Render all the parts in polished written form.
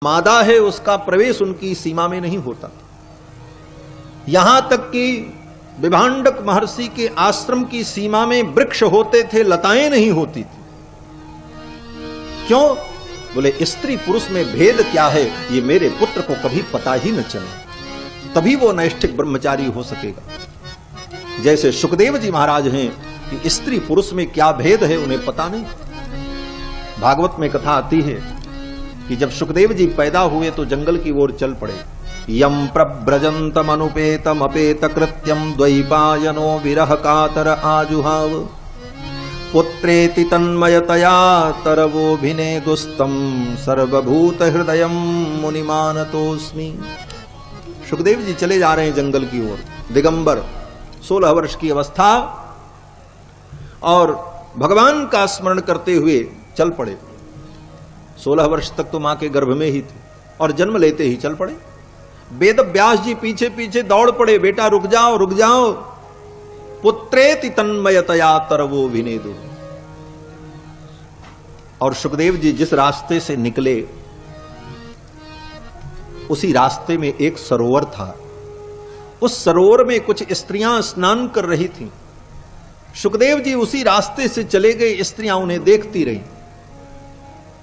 मादा है उसका प्रवेश उनकी सीमा में नहीं होता। यहां तक कि विभांडक महर्षि के आश्रम की सीमा में वृक्ष होते थे, लताएं नहीं होती थी। क्यों? बोले स्त्री पुरुष में भेद क्या है ये मेरे पुत्र को कभी पता ही न चले, तभी वो नैष्ठिक ब्रह्मचारी हो सकेगा। जैसे सुखदेव जी महाराज हैं कि स्त्री पुरुष में क्या भेद है उन्हें पता नहीं। भागवत में कथा आती है कि जब सुखदेव जी पैदा हुए तो जंगल की ओर चल पड़े। यम प्रव्रजंतम अनुपेतम अपेत कृत्यम द्वैपायनो विरह कातर आजुहाव पुत्रेति तन्मयतया तरवोभिने दुस्तम सर्वभूत हृदयम मुनिमानतोस्मि। सुखदेव जी चले जा रहे हैं जंगल की ओर, दिगंबर, 16 वर्ष की अवस्था, और भगवान का स्मरण करते हुए चल पड़े। 16 वर्ष तक तो मां के गर्भ में ही थे और जन्म लेते ही चल पड़े। वेद व्यास जी पीछे पीछे दौड़ पड़े, बेटा रुक जाओ रुक जाओ। पुत्रेति तन्मयतया तरवो विनेदु। और सुखदेव जी जिस रास्ते से निकले उसी रास्ते में एक सरोवर था। उस सरोवर में कुछ स्त्रियां स्नान कर रही थीं। सुखदेव जी उसी रास्ते से चले गए, स्त्रियां उन्हें देखती रहीं।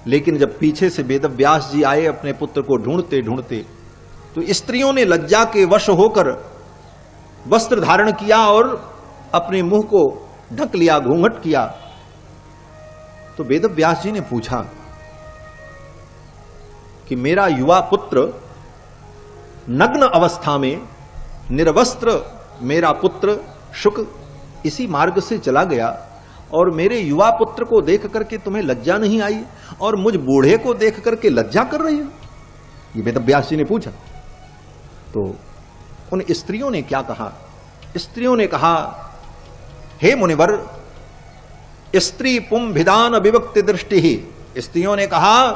लेकिन जब पीछे से वेद व्यास जी आए अपने पुत्र को ढूंढते ढूंढते, तो स्त्रियों ने लज्जा के वश होकर वस्त्र धारण किया और अपने मुंह को ढक लिया, घूंघट किया। तो वेद व्यास जी ने पूछा कि मेरा युवा पुत्र नग्न अवस्था में निर्वस्त्र, मेरा पुत्र शुक इसी मार्ग से चला गया और मेरे युवा पुत्र को देख करके तुम्हें लज्जा नहीं आई और मुझ बूढ़े को देख करके लज्जा कर रही हो? ये वेद व्यास जी ने पूछा। तो उन स्त्रियों ने क्या कहा? स्त्रियों ने कहा, हे मुनिवर, स्त्री पुंभिदान अभिव्यक्ति दृष्टि ही। स्त्रियों ने कहा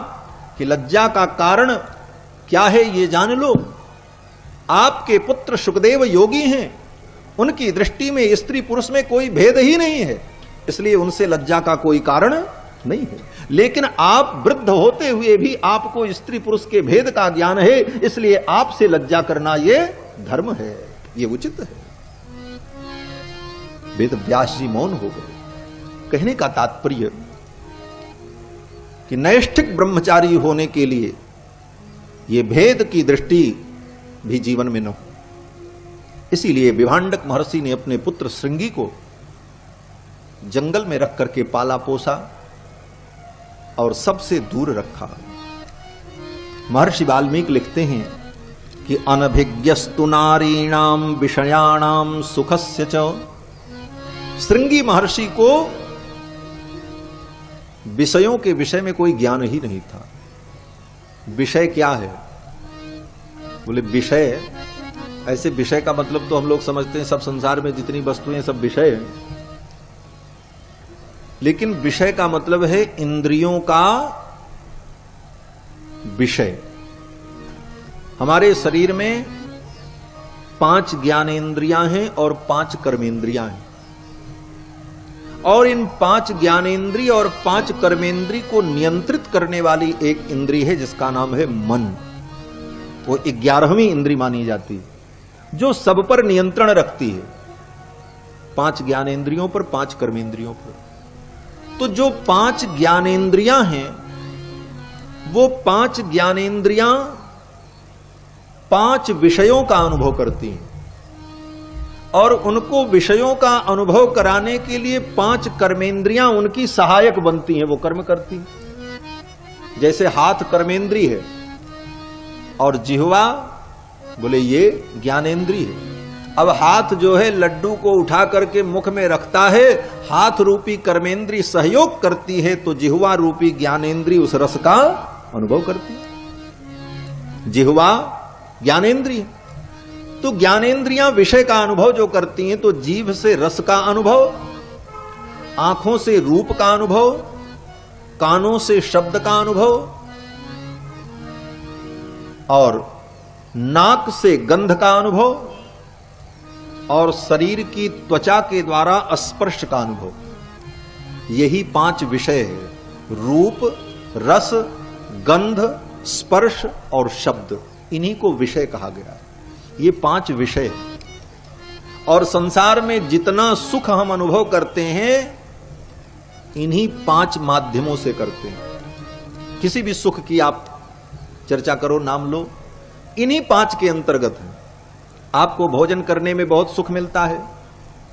कि लज्जा का कारण क्या है ये जान लो। आपके पुत्र सुखदेव योगी हैं, उनकी दृष्टि में स्त्री पुरुष में कोई भेद ही नहीं है, इसलिए उनसे लज्जा का कोई कारण नहीं है। लेकिन आप वृद्ध होते हुए भी आपको स्त्री पुरुष के भेद का ज्ञान है, इसलिए आपसे लज्जा करना ये धर्म है, ये उचित है। वेद व्यास जी मौन हो गए। कहने का तात्पर्य कि नैष्ठिक ब्रह्मचारी होने के लिए ये भेद की दृष्टि भी जीवन में न हो। इसीलिए विभांडक महर्षि ने अपने पुत्र श्रृंगी को जंगल में रख करके पाला पोसा और सबसे दूर रखा। महर्षि वाल्मीकि लिखते हैं कि अनभिज्ञस्तु नारीणाम विषयाणाम सुखस्य च। श्रृंगी महर्षि को विषयों के विषय में कोई ज्ञान ही नहीं था। विषय क्या है? बोले विषय, ऐसे विषय का मतलब तो हम लोग समझते हैं सब संसार में जितनी वस्तुएं सब विषय है, लेकिन विषय का मतलब है इंद्रियों का विषय। हमारे शरीर में 5 ज्ञानेंद्रियां हैं और 5 कर्मेंद्रियां हैं, और इन 5 ज्ञानेंद्रिय और 5 कर्मेंद्रिय को नियंत्रित करने वाली एक इंद्रिय है जिसका नाम है मन। वो 11वीं इंद्रिय मानी जाती है जो सब पर नियंत्रण रखती है, 5 ज्ञानेंद्रियों पर, 5 कर्मेंद्रियों पर। तो जो 5 ज्ञानेंद्रियां हैं वो 5 ज्ञानेंद्रियां 5 विषयों का अनुभव करती हैं, और उनको विषयों का अनुभव कराने के लिए 5 कर्मेंद्रियां उनकी सहायक बनती हैं, वो कर्म करती हैं। जैसे हाथ कर्मेंद्रिय है और जिह्वा बोले ये ज्ञानेंद्रिय है। अब हाथ जो है लड्डू को उठा करके मुख में रखता है, हाथ रूपी कर्मेंद्रिय सहयोग करती है, तो जिह्वा रूपी ज्ञानेंद्रिय उस रस का अनुभव करती है। जिह्वा ज्ञानेंद्रिय, तो ज्ञानेंद्रियां विषय का अनुभव जो करती हैं, तो जीभ से रस का अनुभव, आंखों से रूप का अनुभव, कानों से शब्द का अनुभव, और नाक से गंध का अनुभव, और शरीर की त्वचा के द्वारा स्पर्श का अनुभव। यही 5 विषय है: रूप, रस, गंध, स्पर्श और शब्द, इन्हीं को विषय कहा गया है। ये 5 विषय, और संसार में जितना सुख हम अनुभव करते हैं इन्हीं 5 माध्यमों से करते हैं। किसी भी सुख की आप चर्चा करो, नाम लो, इन्हीं 5 के अंतर्गत है। आपको भोजन करने में बहुत सुख मिलता है,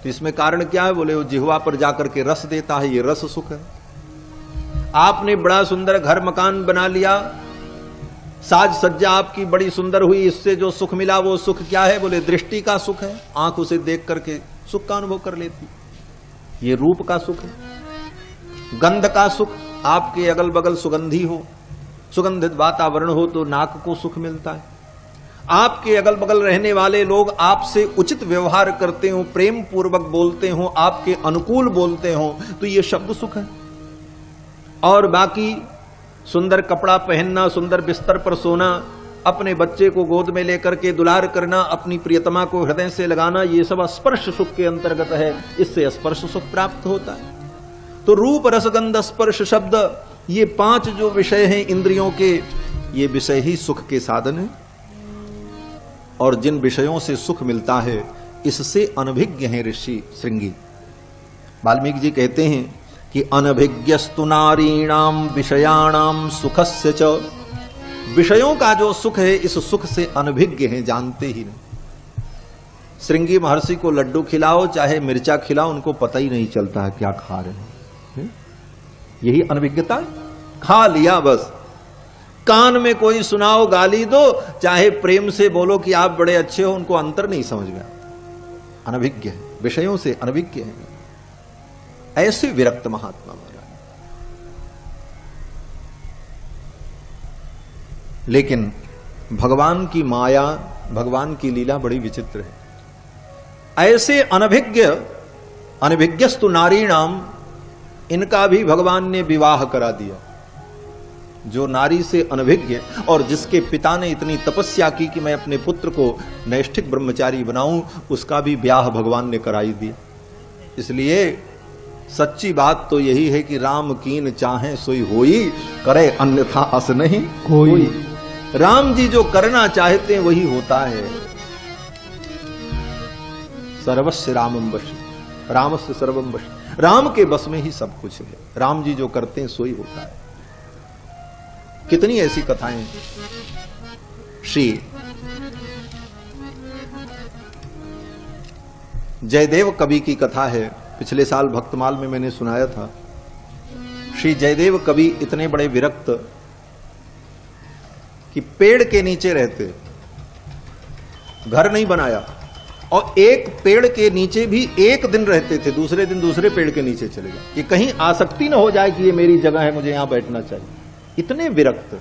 तो इसमें कारण क्या है? बोले वो जिह्वा पर जाकर के रस देता है, ये रस सुख है। आपने बड़ा सुंदर घर मकान बना लिया, साज सज्जा आपकी बड़ी सुंदर हुई, इससे जो सुख मिला वो सुख क्या है? बोले दृष्टि का सुख है, आंख उसे देख करके सुख का अनुभव कर लेती, ये रूप का सुख है। गंध का सुख, आपके अगल बगल सुगंधी हो, सुगंधित वातावरण हो तो नाक को सुख मिलता है। आपके अगल बगल रहने वाले लोग आपसे उचित व्यवहार करते हो, प्रेम पूर्वक बोलते हो, आपके अनुकूल बोलते हो, तो ये शब्द सुख है। और बाकी सुंदर कपड़ा पहनना, सुंदर बिस्तर पर सोना, अपने बच्चे को गोद में लेकर के दुलार करना, अपनी प्रियतमा को हृदय से लगाना, ये सब स्पर्श सुख के अंतर्गत है। इससे स्पर्श सुख प्राप्त होता है। तो रूप रसगंध स्पर्श शब्द, ये 5 जो विषय हैं इंद्रियों के, ये विषय ही सुख के साधन है। और जिन विषयों से सुख मिलता है इससे अनभिज्ञ हैं ऋषि श्रृंगी। वाल्मीकि जी कहते हैं कि अनभिज्ञस्तु नारीणाम विषयाणाम सुखस्य च, विषयों का जो सुख है इस सुख से अनभिज्ञ हैं, जानते ही नहीं। श्रृंगी महर्षि को लड्डू खिलाओ चाहे मिर्चा खिलाओ, उनको पता ही नहीं चलता है क्या खा रहे हैं। यही अनभिज्ञता है, खा लिया बस। कान में कोई सुनाओ, गाली दो, चाहे प्रेम से बोलो कि आप बड़े अच्छे हो, उनको अंतर नहीं समझ में आता। अनभिज्ञ है, विषयों से अनभिज्ञ है। ऐसे विरक्त महात्मा महाराज। लेकिन भगवान की माया, भगवान की लीला बड़ी विचित्र है। ऐसे अनभिज्ञस्तु नारीणाम, इनका भी भगवान ने विवाह करा दिया। जो नारी से अनभिज्ञ और जिसके पिता ने इतनी तपस्या की कि मैं अपने पुत्र को नैष्ठिक ब्रह्मचारी बनाऊं, उसका भी ब्याह भगवान ने कराई दिया। इसलिए सच्ची बात तो यही है कि राम कीन चाहे सोई होई, करे अन्यथा अस नहीं कोई। राम जी जो करना चाहते हैं वही होता है। सर्वस्य रामम वश, रामस्य सर्वम वश, राम के बस में ही सब कुछ है। राम जी जो करते हैं सोई होता है। कितनी ऐसी कथाएं हैं। श्री जयदेव कवि की कथा है, पिछले साल भक्तमाल में मैंने सुनाया था। श्री जयदेव कवि इतने बड़े विरक्त कि पेड़ के नीचे रहते, घर नहीं बनाया, और एक पेड़ के नीचे भी एक दिन रहते थे, दूसरे दिन दूसरे पेड़ के नीचे चले गए कि कहीं आसक्ति न हो जाए कि ये मेरी जगह है, मुझे यहां बैठना चाहिए। इतने विरक्त।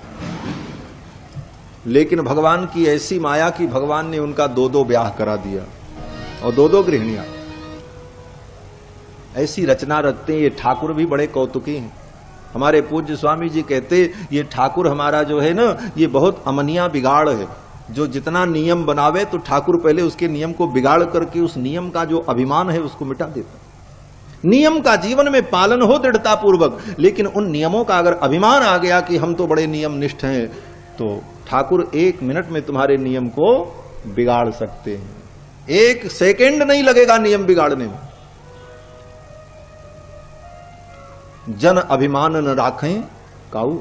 लेकिन भगवान की ऐसी माया कि भगवान ने उनका 2-2 ब्याह करा दिया और 2-2 गृहिणियां। ऐसी रचना रचते हैं। ये ठाकुर भी बड़े कौतुकी हैं। हमारे पूज्य स्वामी जी कहते, ये ठाकुर हमारा जो है ना, ये बहुत अमनिया बिगाड़ है। जो जितना नियम बनावे तो ठाकुर पहले उसके नियम को बिगाड़ करके उस नियम का जो अभिमान है उसको मिटा देता। नियम का जीवन में पालन हो दृढ़ता पूर्वक, लेकिन उन नियमों का अगर अभिमान आ गया कि हम तो बड़े नियम निष्ठ हैं, तो ठाकुर 1 मिनट में तुम्हारे नियम को बिगाड़ सकते हैं। 1 सेकंड नहीं लगेगा नियम बिगाड़ने में। जन अभिमान न राखें काऊ।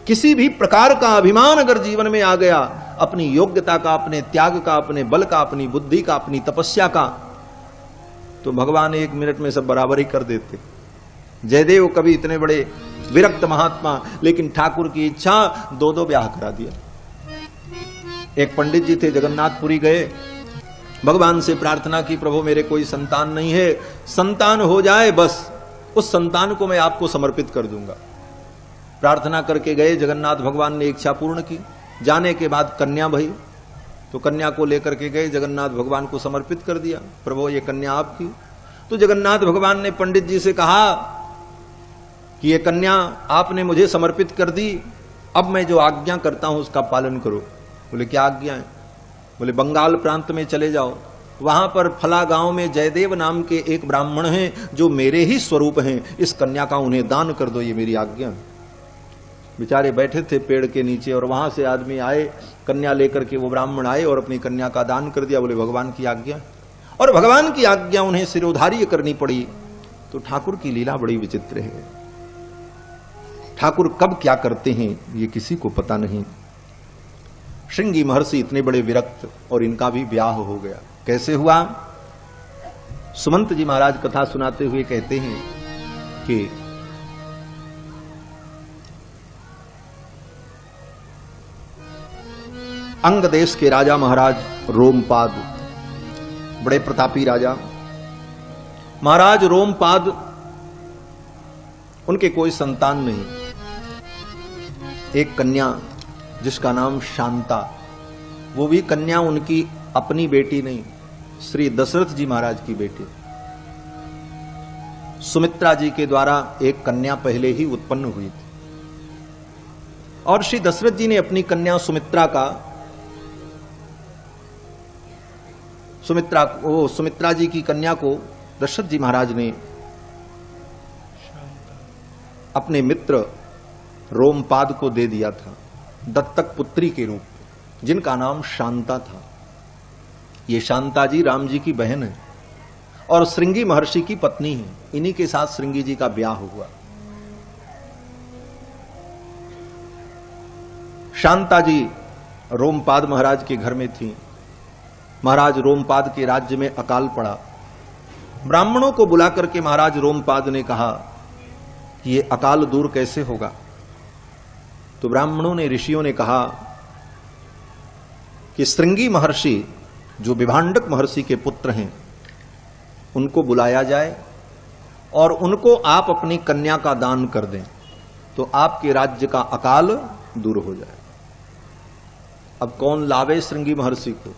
किसी भी प्रकार का अभिमान अगर जीवन में आ गया, अपनी योग्यता का, अपने त्याग का, अपने बल का, अपनी बुद्धि का, अपनी तपस्या का, तो भगवान 1 मिनट में सब बराबर ही कर देते। जयदेव कवि इतने बड़े विरक्त महात्मा, लेकिन ठाकुर की इच्छा 2-2 ब्याह करा दिया। एक पंडित जी थे, जगन्नाथपुरी गए, भगवान से प्रार्थना की, प्रभु मेरे कोई संतान नहीं है, संतान हो जाए बस, उस संतान को मैं आपको समर्पित कर दूंगा। प्रार्थना करके गए, जगन्नाथ भगवान ने इच्छा पूर्ण की। जाने के बाद कन्या भई, तो कन्या को लेकर के गए, जगन्नाथ भगवान को समर्पित कर दिया। प्रभु ये कन्या आपकी। तो जगन्नाथ भगवान ने पंडित जी से कहा कि ये कन्या आपने मुझे समर्पित कर दी, अब मैं जो आज्ञा करता हूं उसका पालन करो। बोले क्या आज्ञा है? बोले बंगाल प्रांत में चले जाओ, वहां पर फला गांव में जयदेव नाम के एक ब्राह्मण हैं जो मेरे ही स्वरूप हैं, इस कन्या का उन्हें दान कर दो, ये मेरी आज्ञा है। बेचारे बैठे थे पेड़ के नीचे और वहां से आदमी आए, कन्या लेकर के वो ब्राह्मण आए और अपनी कन्या का दान कर दिया। बोले भगवान की आज्ञा, और भगवान की आज्ञा उन्हें सिरोधार्य करनी पड़ी। तो ठाकुर की लीला बड़ी विचित्र है। ठाकुर कब क्या करते हैं ये किसी को पता नहीं। श्रृंगी महर्षि इतने बड़े विरक्त और इनका भी ब्याह हो गया। कैसे हुआ? सुमंत जी महाराज कथा सुनाते हुए कहते हैं कि अंग देश के राजा महाराज रोमपाद, बड़े प्रतापी राजा महाराज रोमपाद, उनके कोई संतान नहीं। एक कन्या जिसका नाम शांता, वो भी कन्या उनकी अपनी बेटी नहीं, श्री दशरथ जी महाराज की बेटी। सुमित्रा जी के द्वारा एक कन्या पहले ही उत्पन्न हुई थी और श्री दशरथ जी ने अपनी कन्या सुमित्रा जी की कन्या को दशरथ जी महाराज ने अपने मित्र रोमपाद को दे दिया था, दत्तक पुत्री के रूप, जिनका नाम शांता था। ये शांता जी राम जी की बहन है और श्रृंगी महर्षि की पत्नी है। इन्हीं के साथ श्रृंगी जी का ब्याह हुआ। शांता जी रोमपाद महाराज के घर में थी। महाराज रोमपाद के राज्य में अकाल पड़ा। ब्राह्मणों को बुलाकर के महाराज रोमपाद ने कहा कि ये अकाल दूर कैसे होगा? तो ब्राह्मणों ने, ऋषियों ने कहा कि श्रृंगी महर्षि जो विभांडक महर्षि के पुत्र हैं उनको बुलाया जाए और उनको आप अपनी कन्या का दान कर दें तो आपके राज्य का अकाल दूर हो जाए। अब कौन लावे श्रृंगी महर्षि को?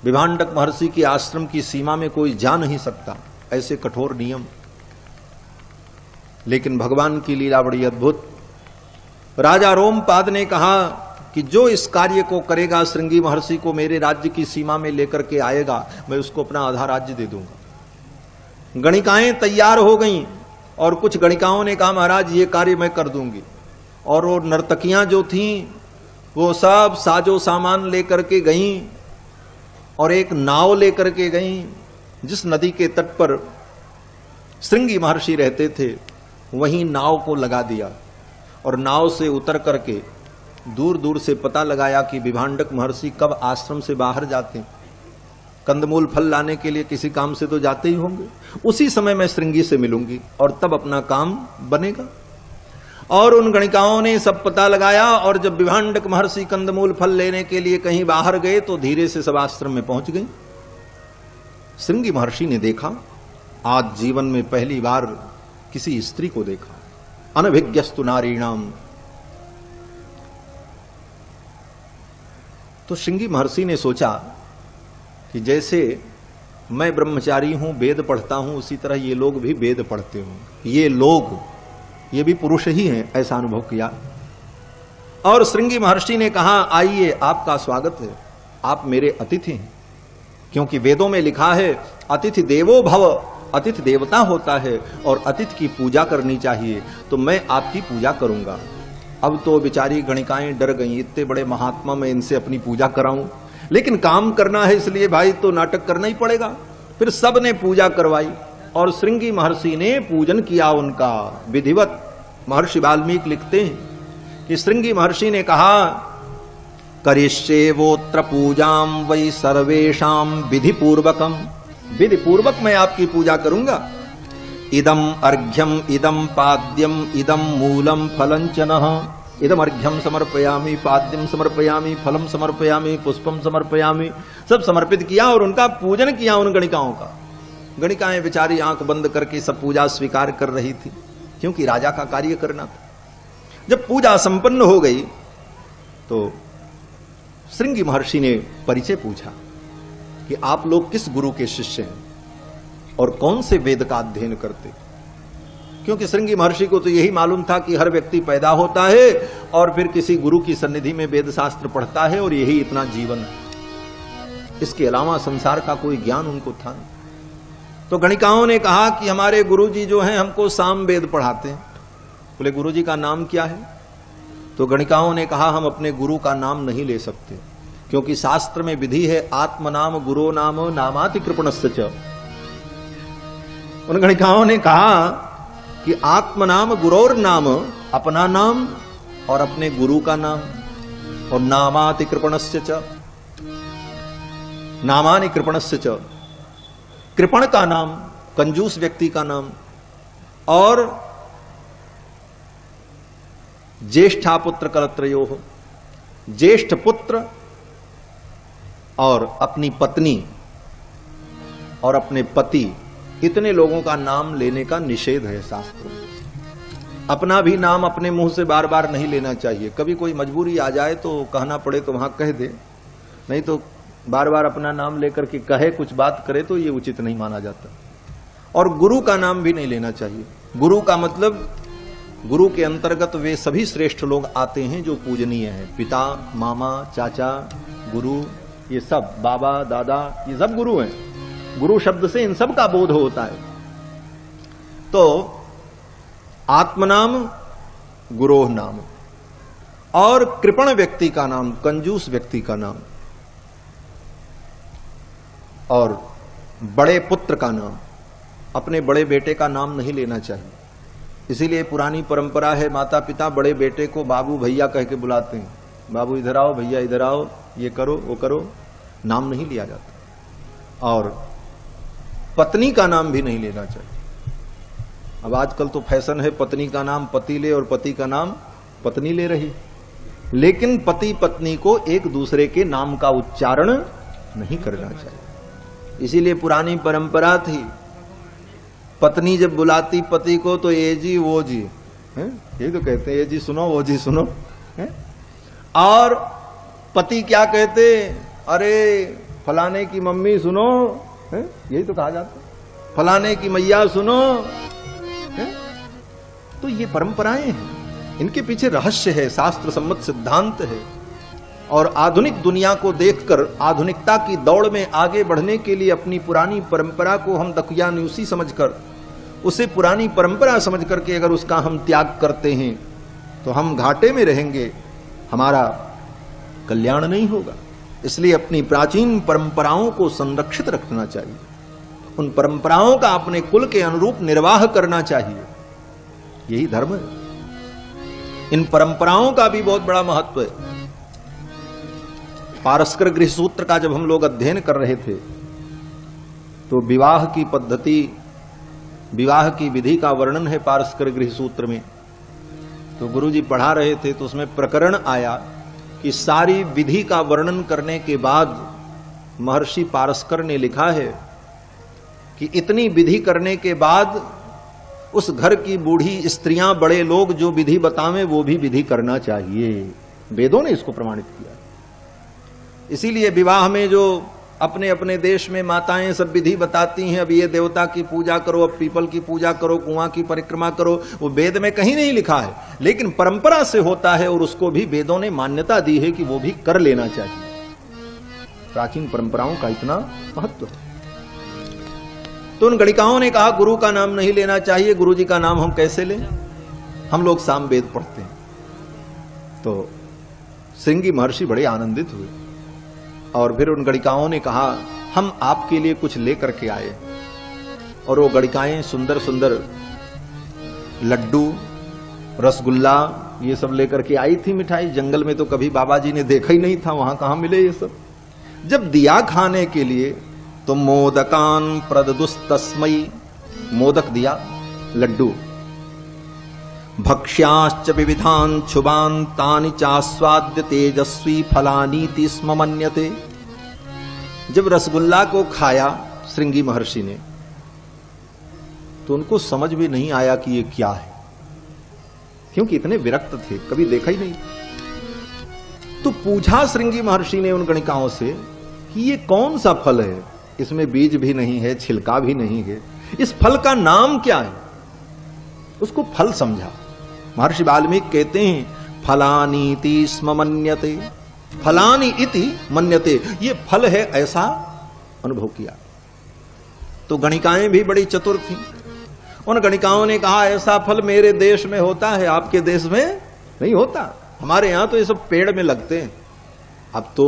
विभांडक महर्षि के आश्रम की सीमा में कोई जा नहीं सकता, ऐसे कठोर नियम। लेकिन भगवान की लीला बड़ी अद्भुत। राजा रोमपाद ने कहा कि जो इस कार्य को करेगा, श्रृंगी महर्षि को मेरे राज्य की सीमा में लेकर के आएगा, मैं उसको अपना आधा राज्य दे दूंगा। गणिकाएं तैयार हो गईं और कुछ गणिकाओं ने कहा महाराज ये कार्य मैं कर दूंगी। और वो नर्तकियां जो थीं वो सब साजो सामान लेकर के गईं और एक नाव लेकर के गईं। जिस नदी के तट पर श्रृंगी महर्षि रहते थे वहीं नाव को लगा दिया और नाव से उतर करके दूर दूर से पता लगाया कि विभांडक महर्षि कब आश्रम से बाहर जाते हैं। कंदमूल फल लाने के लिए किसी काम से तो जाते ही होंगे। उसी समय मैं श्रृंगी से मिलूंगी और तब अपना काम बनेगा। और उन गणिकाओं ने सब पता लगाया और जब विभांडक महर्षि कंदमूल फल लेने के लिए कहीं बाहर गए तो धीरे से सब आश्रम में पहुंच गए। श्रृंगी महर्षि ने देखा, आज जीवन में पहली बार किसी स्त्री को देखा। अनभिज्ञस्तु नारीणाम। तो श्रृंगी महर्षि ने सोचा कि जैसे मैं ब्रह्मचारी हूं, वेद पढ़ता हूं, उसी तरह ये लोग भी वेद पढ़ते हों। ये भी पुरुष ही हैं, ऐसा अनुभव किया। और श्रृंगी महर्षि ने कहा आइए, आपका स्वागत है, आप मेरे अतिथि हैं। क्योंकि वेदों में लिखा है अतिथि देवो भव, अतिथि देवता होता है और अतिथि की पूजा करनी चाहिए, तो मैं आपकी पूजा करूंगा। अब तो बेचारी गणिकाएं डर गईं, इतने बड़े महात्मा मैं इनसे अपनी पूजा कराऊं, लेकिन काम करना है इसलिए भाई तो नाटक करना ही पड़ेगा। फिर सब ने पूजा करवाई और श्रृंगी महर्षि ने पूजन किया उनका विधिवत। महर्षि वाल्मीकि लिखते हैं कि श्रृंगी महर्षि ने कहा करिष्ये वोत्र पूजाम वै सर्वेषाम विधि पूर्वकम। विधि पूर्वक मैं आपकी पूजा करूंगा। इदम अर्घ्यम इदम पाद्यम इदम मूलम फलं च नः। इदम अर्घ्यम समर्पयामि, पाद्यम समर्पयामि, फलम समर्पयामि, पुष्पम समर्पयामि। सब समर्पित किया और उनका पूजन किया उन गणिकाओं का। गणिकाएं बेचारी आंख बंद करके सब पूजा स्वीकार कर रही थी, क्योंकि राजा का कार्य करना था। जब पूजा संपन्न हो गई तो श्रृंगी महर्षि ने परिचय पूछा कि आप लोग किस गुरु के शिष्य हैं और कौन से वेद का अध्ययन करते। क्योंकि श्रृंगी महर्षि को तो यही मालूम था कि हर व्यक्ति पैदा होता है और फिर किसी गुरु की सन्निधि में वेद शास्त्र पढ़ता है और यही इतना जीवन है। इसके अलावा संसार का कोई ज्ञान उनको था नहीं। तो गणिकाओं ने कहा कि हमारे गुरुजी जो हैं हमको साम वेद पढ़ाते हैं। बोले गुरुजी का नाम क्या है? तो गणिकाओं ने कहा हम अपने गुरु का नाम नहीं ले सकते, क्योंकि शास्त्र में विधि है आत्मनाम गुरो नाम नामाति कृपणस्य च। उन गणिकाओं ने कहा कि आत्मनाम गुरोर नाम, अपना नाम और अपने गुरु का नाम, और नामाति कृपणस्य च, नामानि कृपणस्य च, कृपण का नाम कंजूस व्यक्ति का नाम, और ज्येष्ठा पुत्र कलत्रयो, ज्येष्ठ पुत्र और अपनी पत्नी और अपने पति, इतने लोगों का नाम लेने का निषेध है शास्त्रों में। अपना भी नाम अपने मुंह से बार बार नहीं लेना चाहिए। कभी कोई मजबूरी आ जाए तो कहना पड़े तो वहां कह दे, नहीं तो बार बार अपना नाम लेकर के कहे कुछ बात करे तो ये उचित नहीं माना जाता। और गुरु का नाम भी नहीं लेना चाहिए। गुरु का मतलब, गुरु के अंतर्गत वे सभी श्रेष्ठ लोग आते हैं जो पूजनीय हैं। पिता, मामा, चाचा, गुरु, ये सब, बाबा, दादा, ये सब गुरु हैं। गुरु शब्द से इन सब का बोध होता है। तो आत्मनाम गुरोह नाम, और कृपण व्यक्ति का नाम, कंजूस व्यक्ति का नाम, और बड़े पुत्र का नाम, अपने बड़े बेटे का नाम नहीं लेना चाहिए। इसीलिए पुरानी परंपरा है, माता पिता बड़े बेटे को बाबू भैया कह के बुलाते हैं। बाबू इधर आओ, भैया इधर आओ, ये करो वो करो, नाम नहीं लिया जाता। और पत्नी का नाम भी नहीं लेना चाहिए। अब आजकल तो फैशन है पत्नी का नाम पति ले और पति का नाम पत्नी ले रही, लेकिन पति पत्नी को एक दूसरे के नाम का उच्चारण नहीं करना चाहिए। इसीलिए पुरानी परंपरा थी, पत्नी जब बुलाती पति को तो ये जी वो जी, यही तो कहते हैं, ये जी सुनो वो जी सुनो है? और पति क्या कहते, अरे फलाने की मम्मी सुनो है? यही तो कहा जाता, फलाने की मैया सुनो है? तो ये परंपराएं हैं, इनके पीछे रहस्य है, शास्त्र सम्मत सिद्धांत है। और आधुनिक दुनिया को देखकर, आधुनिकता की दौड़ में आगे बढ़ने के लिए अपनी पुरानी परंपरा को हम दकियानुसी समझकर, उसे पुरानी परंपरा समझ करके अगर उसका हम त्याग करते हैं तो हम घाटे में रहेंगे, हमारा कल्याण नहीं होगा। इसलिए अपनी प्राचीन परंपराओं को संरक्षित रखना चाहिए, उन परंपराओं का अपने कुल के अनुरूप निर्वाह करना चाहिए, यही धर्म है। इन परंपराओं का भी बहुत बड़ा महत्व है। पारस्कर गृह सूत्र का जब हम लोग अध्ययन कर रहे थे तो विवाह की पद्धति, विवाह की विधि का वर्णन है पारस्कर गृह सूत्र में। तो गुरुजी पढ़ा रहे थे तो उसमें प्रकरण आया कि सारी विधि का वर्णन करने के बाद महर्षि पारस्कर ने लिखा है कि इतनी विधि करने के बाद उस घर की बूढ़ी स्त्रियां, बड़े लोग जो विधि बतावें वो भी विधि करना चाहिए। वेदों ने इसको प्रमाणित किया। इसीलिए विवाह में जो अपने अपने देश में माताएं सब विधि बताती हैं, अब ये देवता की पूजा करो, अब पीपल की पूजा करो, कुआं की परिक्रमा करो, वो वेद में कहीं नहीं लिखा है, लेकिन परंपरा से होता है और उसको भी वेदों ने मान्यता दी है कि वो भी कर लेना चाहिए। प्राचीन परंपराओं का इतना महत्व है। तो उन गणिकाओं ने कहा गुरु का नाम नहीं लेना चाहिए, गुरु जी का नाम हम कैसे लें, हम लोग सामवेद पढ़ते हैं। तो श्रृंगी महर्षि बड़े आनंदित हुए और फिर उन गणिकाओं ने कहा हम आपके लिए कुछ लेकर के आए। और वो गणिकाएं सुंदर सुंदर लड्डू, रसगुल्ला, ये सब लेकर के आई थी मिठाई। जंगल में तो कभी बाबा जी ने देखा ही नहीं था, वहां कहां मिले ये सब। जब दिया खाने के लिए तो मोदकान प्रददुस्तस्मै, मोदक दिया, लड्डू, भक्ष्याश्च विविधान क्षुबान तानि चास्वाद्य तेजस्वी फलानीति स्म मन्यते। जब रसगुल्ला को खाया श्रृंगी महर्षि ने तो उनको समझ भी नहीं आया कि ये क्या है, क्योंकि इतने विरक्त थे, कभी देखा ही नहीं। तो पूछा श्रृंगी महर्षि ने उन गणिकाओं से कि ये कौन सा फल है, इसमें बीज भी नहीं है, छिलका भी नहीं है, इस फल का नाम क्या है। उसको फल समझा। महर्षि वाल्मीकि कहते हैं फलानीति स्म मन्यते, फलानी इति मन्यते, ये फल है ऐसा अनुभव किया। तो गणिकाएं भी बड़ी चतुर थी। उन गणिकाओं ने कहा ऐसा फल मेरे देश में होता है, आपके देश में नहीं होता, हमारे यहां तो ये सब पेड़ में लगते हैं। अब तो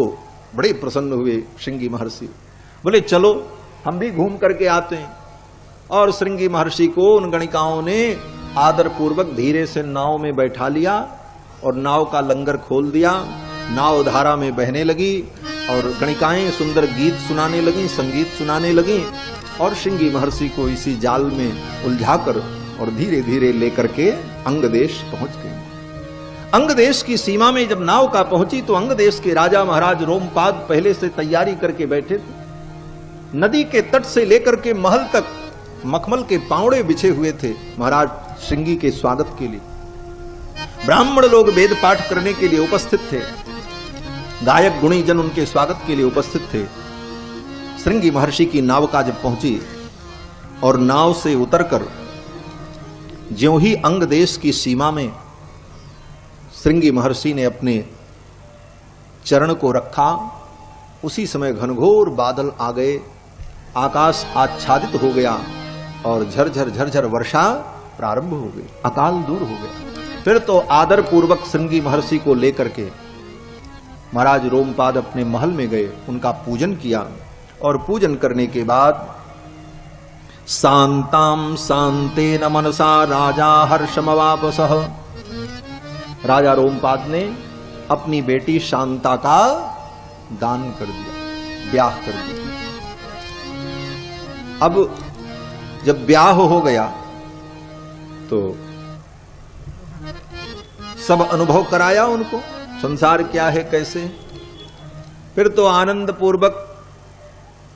बड़े प्रसन्न हुए श्रृंगी महर्षि, बोले चलो हम भी घूम करके आते हैं। और श्रृंगी महर्षि को उन गणिकाओं ने आदर पूर्वक धीरे से नाव में बैठा लिया और नाव का लंगर खोल दिया। नाव धारा में बहने लगी और गणिकाएं सुंदर गीत सुनाने लगी, संगीत सुनाने लगी और श्रृंगी महर्षि को इसी जाल में उलझाकर और धीरे धीरे लेकर के अंग देश पहुंच गए। अंग देश की सीमा में जब नाव का पहुंची तो अंग देश के राजा महाराज रोमपाद पहले से तैयारी करके बैठे थे। नदी के तट से लेकर के महल तक मखमल के पावड़े बिछे हुए थे महाराज श्रृंगी के स्वागत के लिए। ब्राह्मण लोग वेद पाठ करने के लिए उपस्थित थे, गायक गुणी जन उनके स्वागत के लिए उपस्थित थे। श्रृंगी महर्षि की नाव का जब पहुंची और नाव से उतरकर ज्यों ही अंग देश की सीमा में श्रृंगी महर्षि ने अपने चरण को रखा, उसी समय घनघोर बादल आ गए, आकाश आच्छादित हो गया और झरझर झरझर वर्षा प्रारंभ हो गई, अकाल दूर हो गया। फिर तो आदर पूर्वक श्रृंगी महर्षि को लेकर के महाराज रोमपाद अपने महल में गए, उनका पूजन किया और पूजन करने के बाद शांताम शांतेन मनसा राजा हर्षमवापसः, राजा रोमपाद ने अपनी बेटी शांता का दान कर दिया, ब्याह कर दिया। अब जब ब्याह हो गया तो सब अनुभव कराया उनको, संसार क्या है कैसे। फिर तो आनंद पूर्वक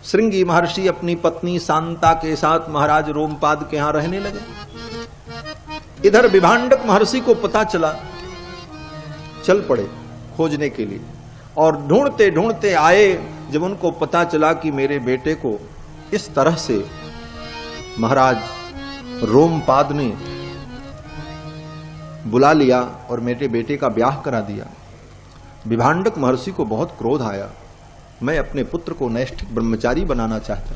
श्रृंगी महर्षि अपनी पत्नी शांता के साथ महाराज रोमपाद के यहां रहने लगे। इधर विभांडक महर्षि को पता चला, चल पड़े खोजने के लिए और ढूंढते ढूंढते आए। जब उनको पता चला कि मेरे बेटे को इस तरह से महाराज रोमपाद ने बुला लिया और मेरे बेटे का ब्याह करा दिया, विभांडक महर्षि को बहुत क्रोध आया। मैं अपने पुत्र को नैष्ठिक ब्रह्मचारी बनाना चाहता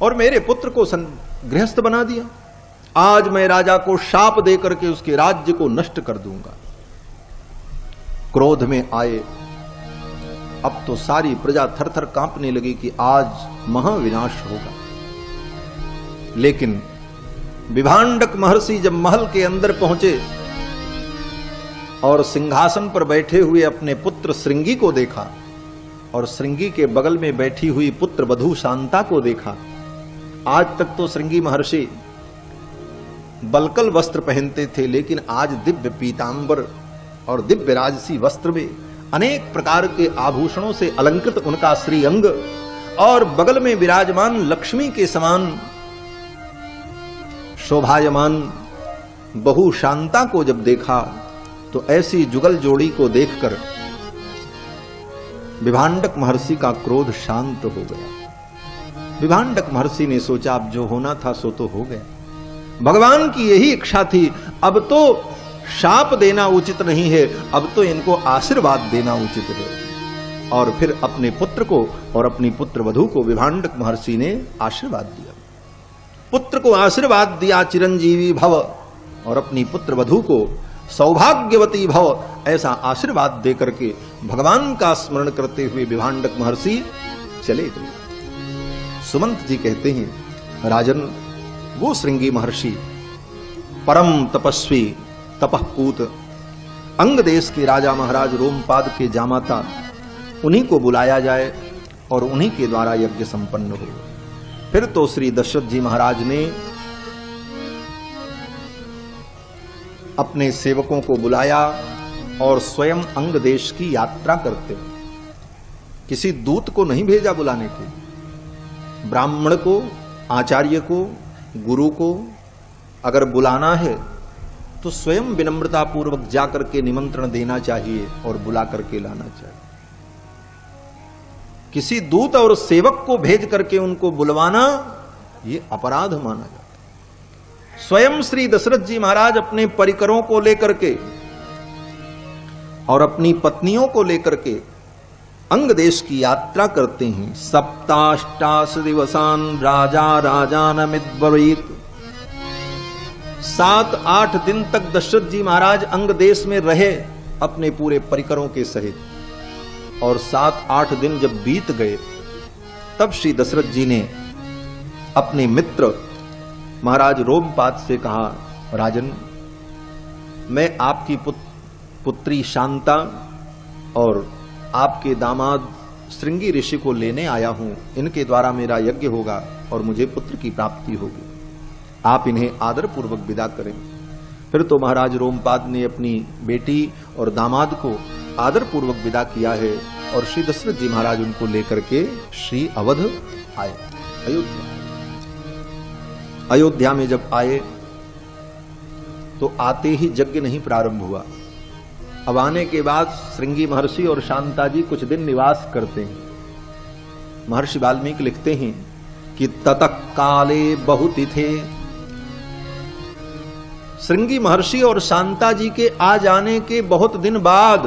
और मेरे पुत्र को गृहस्थ बना दिया। आज मैं राजा को शाप देकर के उसके राज्य को नष्ट कर दूंगा। क्रोध में आए, अब तो सारी प्रजा थरथर कांपने लगी कि आज महाविनाश होगा। लेकिन विभांडक महर्षि जब महल के अंदर पहुंचे और सिंहासन पर बैठे हुए अपने पुत्र श्रृंगी को देखा और श्रृंगी के बगल में बैठी हुई पुत्र वधू शांता को देखा। आज तक तो श्रृंगी महर्षि बलकल वस्त्र पहनते थे, लेकिन आज दिव्य पीतांबर और दिव्य राजसी वस्त्र में अनेक प्रकार के आभूषणों से अलंकृत उनका श्रीअंग और बगल में विराजमान लक्ष्मी के समान शोभायमान बहु शांता को जब देखा तो ऐसी जुगल जोड़ी को देखकर विभांडक महर्षि का क्रोध शांत हो गया। विभांडक महर्षि ने सोचा अब जो होना था सो तो हो गया, भगवान की यही इच्छा थी, अब तो शाप देना उचित नहीं है, अब तो इनको आशीर्वाद देना उचित है। और फिर अपने पुत्र को और अपनी पुत्र वधू को विभांडक महर्षि ने आशीर्वाद दिया। पुत्र को आशीर्वाद दिया चिरंजीवी भव और अपनी पुत्र वधू को सौभाग्यवती भव, ऐसा आशीर्वाद देकर के भगवान का स्मरण करते हुए विभांडक महर्षि चले गए। सुमंत जी कहते हैं, राजन वो श्रृंगी महर्षि परम तपस्वी तपःपूत अंग देश के राजा महाराज रोमपाद के जामाता, उन्हीं को बुलाया जाए और उन्हीं के द्वारा यज्ञ संपन्न हो। फिर तो श्री दशरथ जी महाराज ने अपने सेवकों को बुलाया और स्वयं अंग देश की यात्रा करते, किसी दूत को नहीं भेजा बुलाने के, ब्राह्मण को, आचार्य को, गुरु को अगर बुलाना है तो स्वयं विनम्रता पूर्वक जाकर के निमंत्रण देना चाहिए और बुला करके लाना चाहिए। किसी दूत और सेवक को भेज करके उनको बुलवाना ये अपराध माना जाता है। स्वयं श्री दशरथ जी महाराज अपने परिकरों को लेकर के और अपनी पत्नियों को लेकर के अंग देश की यात्रा करते हैं। सप्ताष्टाश दिवसान राजा राजानमिद्ब्रवीत, 7-8 दिन तक दशरथ जी महाराज अंग देश में रहे अपने पूरे परिकरों के सहित। और 7-8 दिन जब बीत गए तब श्री दशरथ जी ने अपने मित्र महाराज रोमपाद से कहा, राजन, मैं आपकी पुत्री शांता और आपके दामाद श्रृंगी ऋषि को लेने आया हूं। इनके द्वारा मेरा यज्ञ होगा और मुझे पुत्र की प्राप्ति होगी। आप इन्हें आदर पूर्वक विदा करें। फिर तो महाराज रोमपाद ने अपनी बेटी और दामाद को आदर पूर्वक विदा किया है और श्री दशरथ जी महाराज उनको लेकर के श्री अवध आए, अयोध्या में जब आए तो आते ही यज्ञ नहीं प्रारंभ हुआ। अब आने के बाद श्रृंगी महर्षि और शांता जी कुछ दिन निवास करते हैं। महर्षि वाल्मीकि लिखते हैं कि ततः काले बहुतिथे, श्रृंगी महर्षि और शांता जी के आ जाने के बहुत दिन बाद,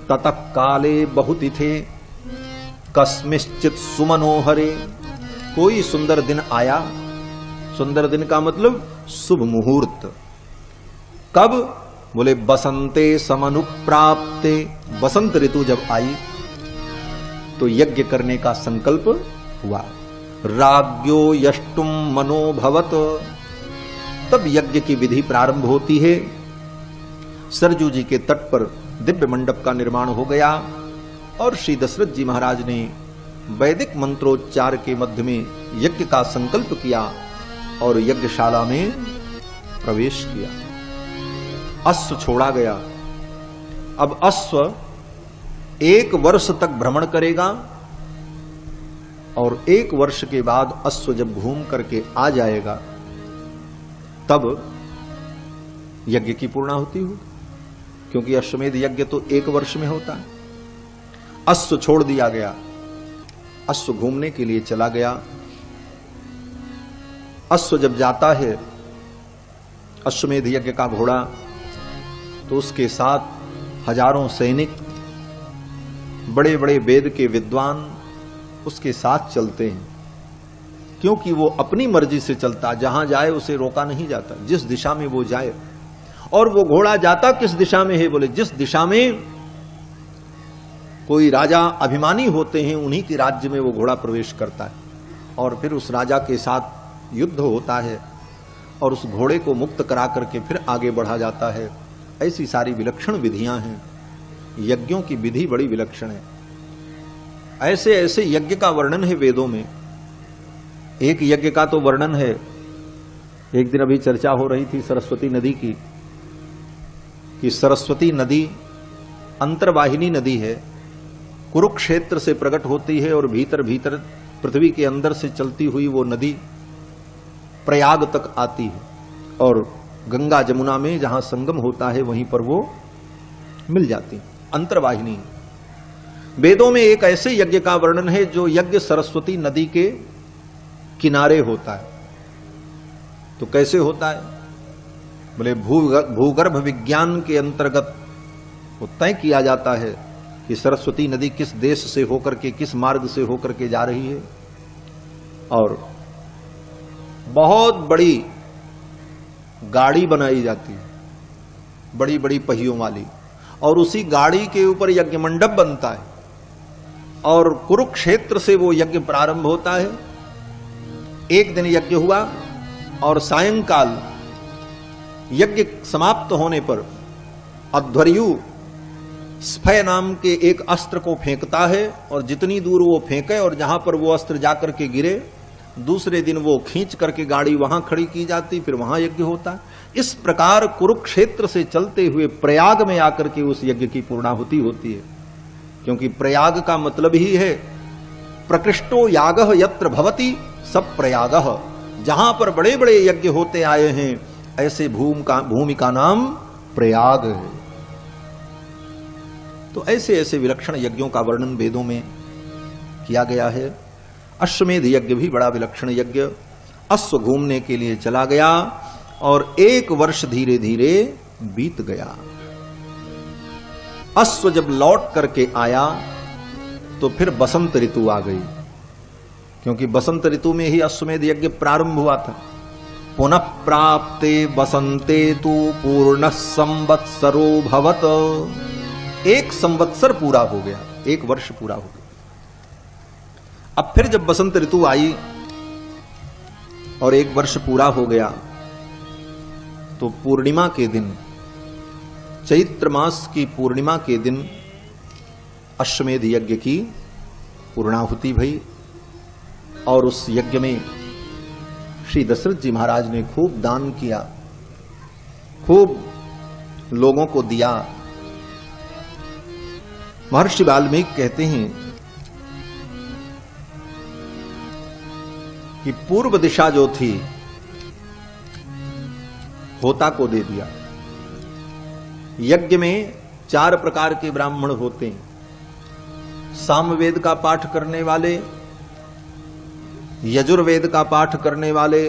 ततः काले बहुतिथे कस्मिश्चित सुमनोहरे, कोई सुंदर दिन आया। सुंदर दिन का मतलब शुभ मुहूर्त। कब? बोले बसंते समनुप्राप्ते, बसंत ऋतु जब आई तो यज्ञ करने का संकल्प हुआ। राज्ञो यष्टुम मनोभवत, तब यज्ञ की विधि प्रारंभ होती है। सरजू जी के तट पर दिव्य मंडप का निर्माण हो गया और श्री दशरथ जी महाराज ने वैदिक मंत्रोच्चार के मध्य में यज्ञ का संकल्प किया और यज्ञशाला में प्रवेश किया। अश्व छोड़ा गया। अब अश्व 1 वर्ष तक भ्रमण करेगा और 1 वर्ष के बाद अश्व जब घूम करके आ जाएगा तब यज्ञ की पूर्णाहुति होगी, क्योंकि अश्वमेध यज्ञ तो 1 वर्ष में होता है। अश्व छोड़ दिया गया, अश्व घूमने के लिए चला गया। अश्व जब जाता है, अश्वमेध यज्ञ का घोड़ा, तो उसके साथ हजारों सैनिक, बड़े बड़े वेद के विद्वान उसके साथ चलते हैं, क्योंकि वो अपनी मर्जी से चलता, जहां जाए उसे रोका नहीं जाता, जिस दिशा में वो जाए। और वो घोड़ा जाता किस दिशा में है? बोले जिस दिशा में कोई राजा अभिमानी होते हैं उन्हीं के राज्य में वो घोड़ा प्रवेश करता है और फिर उस राजा के साथ युद्ध होता है और उस घोड़े को मुक्त करा करके फिर आगे बढ़ा जाता है। ऐसी सारी विलक्षण विधियां हैं। यज्ञों की विधि बड़ी विलक्षण है। ऐसे ऐसे यज्ञ का वर्णन है वेदों में। एक यज्ञ का तो वर्णन है, एक दिन अभी चर्चा हो रही थी सरस्वती नदी की, कि सरस्वती नदी अंतर्वाहिनी नदी है, कुरुक्षेत्र से प्रकट होती है और भीतर भीतर पृथ्वी के अंदर से चलती हुई वो नदी प्रयाग तक आती है और गंगा जमुना में जहां संगम होता है वहीं पर वो मिल जाती है। अंतर्वाहिनी। वेदों में एक ऐसे यज्ञ का वर्णन है जो यज्ञ सरस्वती नदी के किनारे होता है। तो कैसे होता है? बोले भूगर्भ विज्ञान के अंतर्गत वो तय किया जाता है कि सरस्वती नदी किस देश से होकर के, किस मार्ग से होकर के जा रही है, और बहुत बड़ी गाड़ी बनाई जाती है, बड़ी बड़ी पहियों वाली, और उसी गाड़ी के ऊपर यज्ञ मंडप बनता है और कुरुक्षेत्र से वो यज्ञ प्रारंभ होता है। एक दिन यज्ञ हुआ और सायंकाल यज्ञ समाप्त होने पर अध्वर्यु स्फय नाम के एक अस्त्र को फेंकता है और जितनी दूर वो फेंके और जहां पर वो अस्त्र जाकर के गिरे, दूसरे दिन वो खींच करके गाड़ी वहां खड़ी की जाती, फिर वहां यज्ञ होता। इस प्रकार कुरुक्षेत्र से चलते हुए प्रयाग में आकर के उस यज्ञ की पूर्णाहुति होती है, क्योंकि प्रयाग का मतलब ही है प्रकृष्टो यागः यत्र भवति सब प्रयागः। जहां पर बड़े बड़े यज्ञ होते आए हैं ऐसे भूमि का नाम प्रयाग है। तो ऐसे ऐसे विलक्षण यज्ञों का वर्णन वेदों में किया गया है। अश्वमेध यज्ञ भी बड़ा विलक्षण यज्ञ। अश्व घूमने के लिए चला गया और 1 वर्ष धीरे धीरे बीत गया। अश्व जब लौट करके आया तो फिर बसंत ऋतु आ गई, क्योंकि बसंत ऋतु में ही अश्वमेध यज्ञ प्रारंभ हुआ था। पुनः प्राप्ते बसंते तु पूर्ण संवत्सरो भवत। 1 संवत्सर पूरा हो गया, 1 वर्ष पूरा हो गया। अब फिर जब बसंत ऋतु आई और 1 वर्ष पूरा हो गया, तो पूर्णिमा के दिन, चैत्र मास की पूर्णिमा के दिन अश्वमेध यज्ञ की पूर्णाहुति भई। और उस यज्ञ में श्री दशरथ जी महाराज ने खूब दान किया, खूब लोगों को दिया। महर्षि वाल्मीकि कहते हैं कि पूर्व दिशा जो थी होता को दे दिया। यज्ञ में 4 प्रकार के ब्राह्मण होते हैं, सामवेद का पाठ करने वाले, यजुर्वेद का पाठ करने वाले,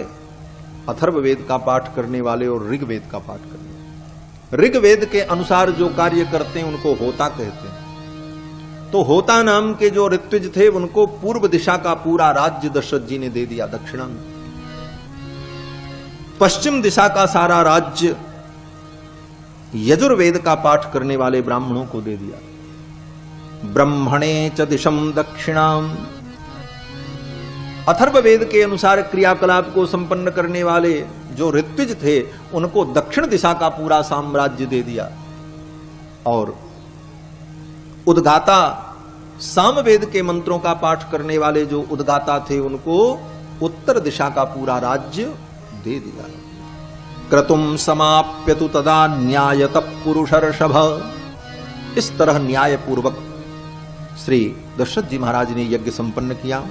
अथर्ववेद का पाठ करने वाले और ऋग्वेद का पाठ करने वाले। ऋग्वेद के अनुसार जो कार्य करते हैं उनको होता कहते हैं। तो होता नाम के जो ऋत्विज थे उनको पूर्व दिशा का पूरा राज्य दशरथ जी ने दे दिया दक्षिणा में। पश्चिम दिशा का सारा राज्य यजुर्वेद का पाठ करने वाले ब्राह्मणों को दे दिया। ब्रह्मणे च दिशम दक्षिणाम, अथर्ववेद के अनुसार क्रियाकलाप को संपन्न करने वाले जो ऋत्विज थे उनको दक्षिण दिशा का पूरा साम्राज्य दे दिया। और उद्गाता, सामवेद के मंत्रों का पाठ करने वाले जो उद्गाता थे उनको उत्तर दिशा का पूरा राज्य दे दिया। क्रतुम समाप्यतु तदा न्यायत पुरुषर्षभ। इस तरह न्याय पूर्वक श्री दशरथ जी महाराज ने यज्ञ संपन्न किया।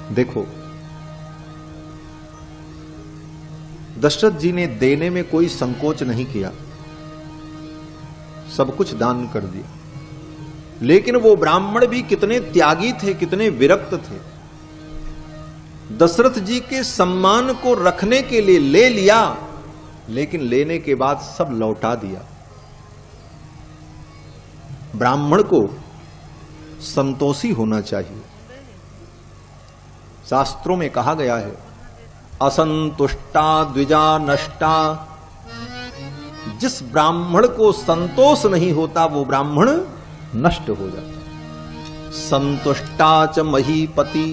देखो, दशरथ जी ने देने में कोई संकोच नहीं किया, सब कुछ दान कर दिया। लेकिन वो ब्राह्मण भी कितने त्यागी थे, कितने विरक्त थे। दशरथ जी के सम्मान को रखने के लिए ले लिया, लेकिन लेने के बाद सब लौटा दिया। ब्राह्मण को संतोषी होना चाहिए। शास्त्रों में कहा गया है, असंतुष्टा द्विजा नष्टा। जिस ब्राह्मण को संतोष नहीं होता वो ब्राह्मण नष्ट हो जाता है। संतुष्टा च महीपति,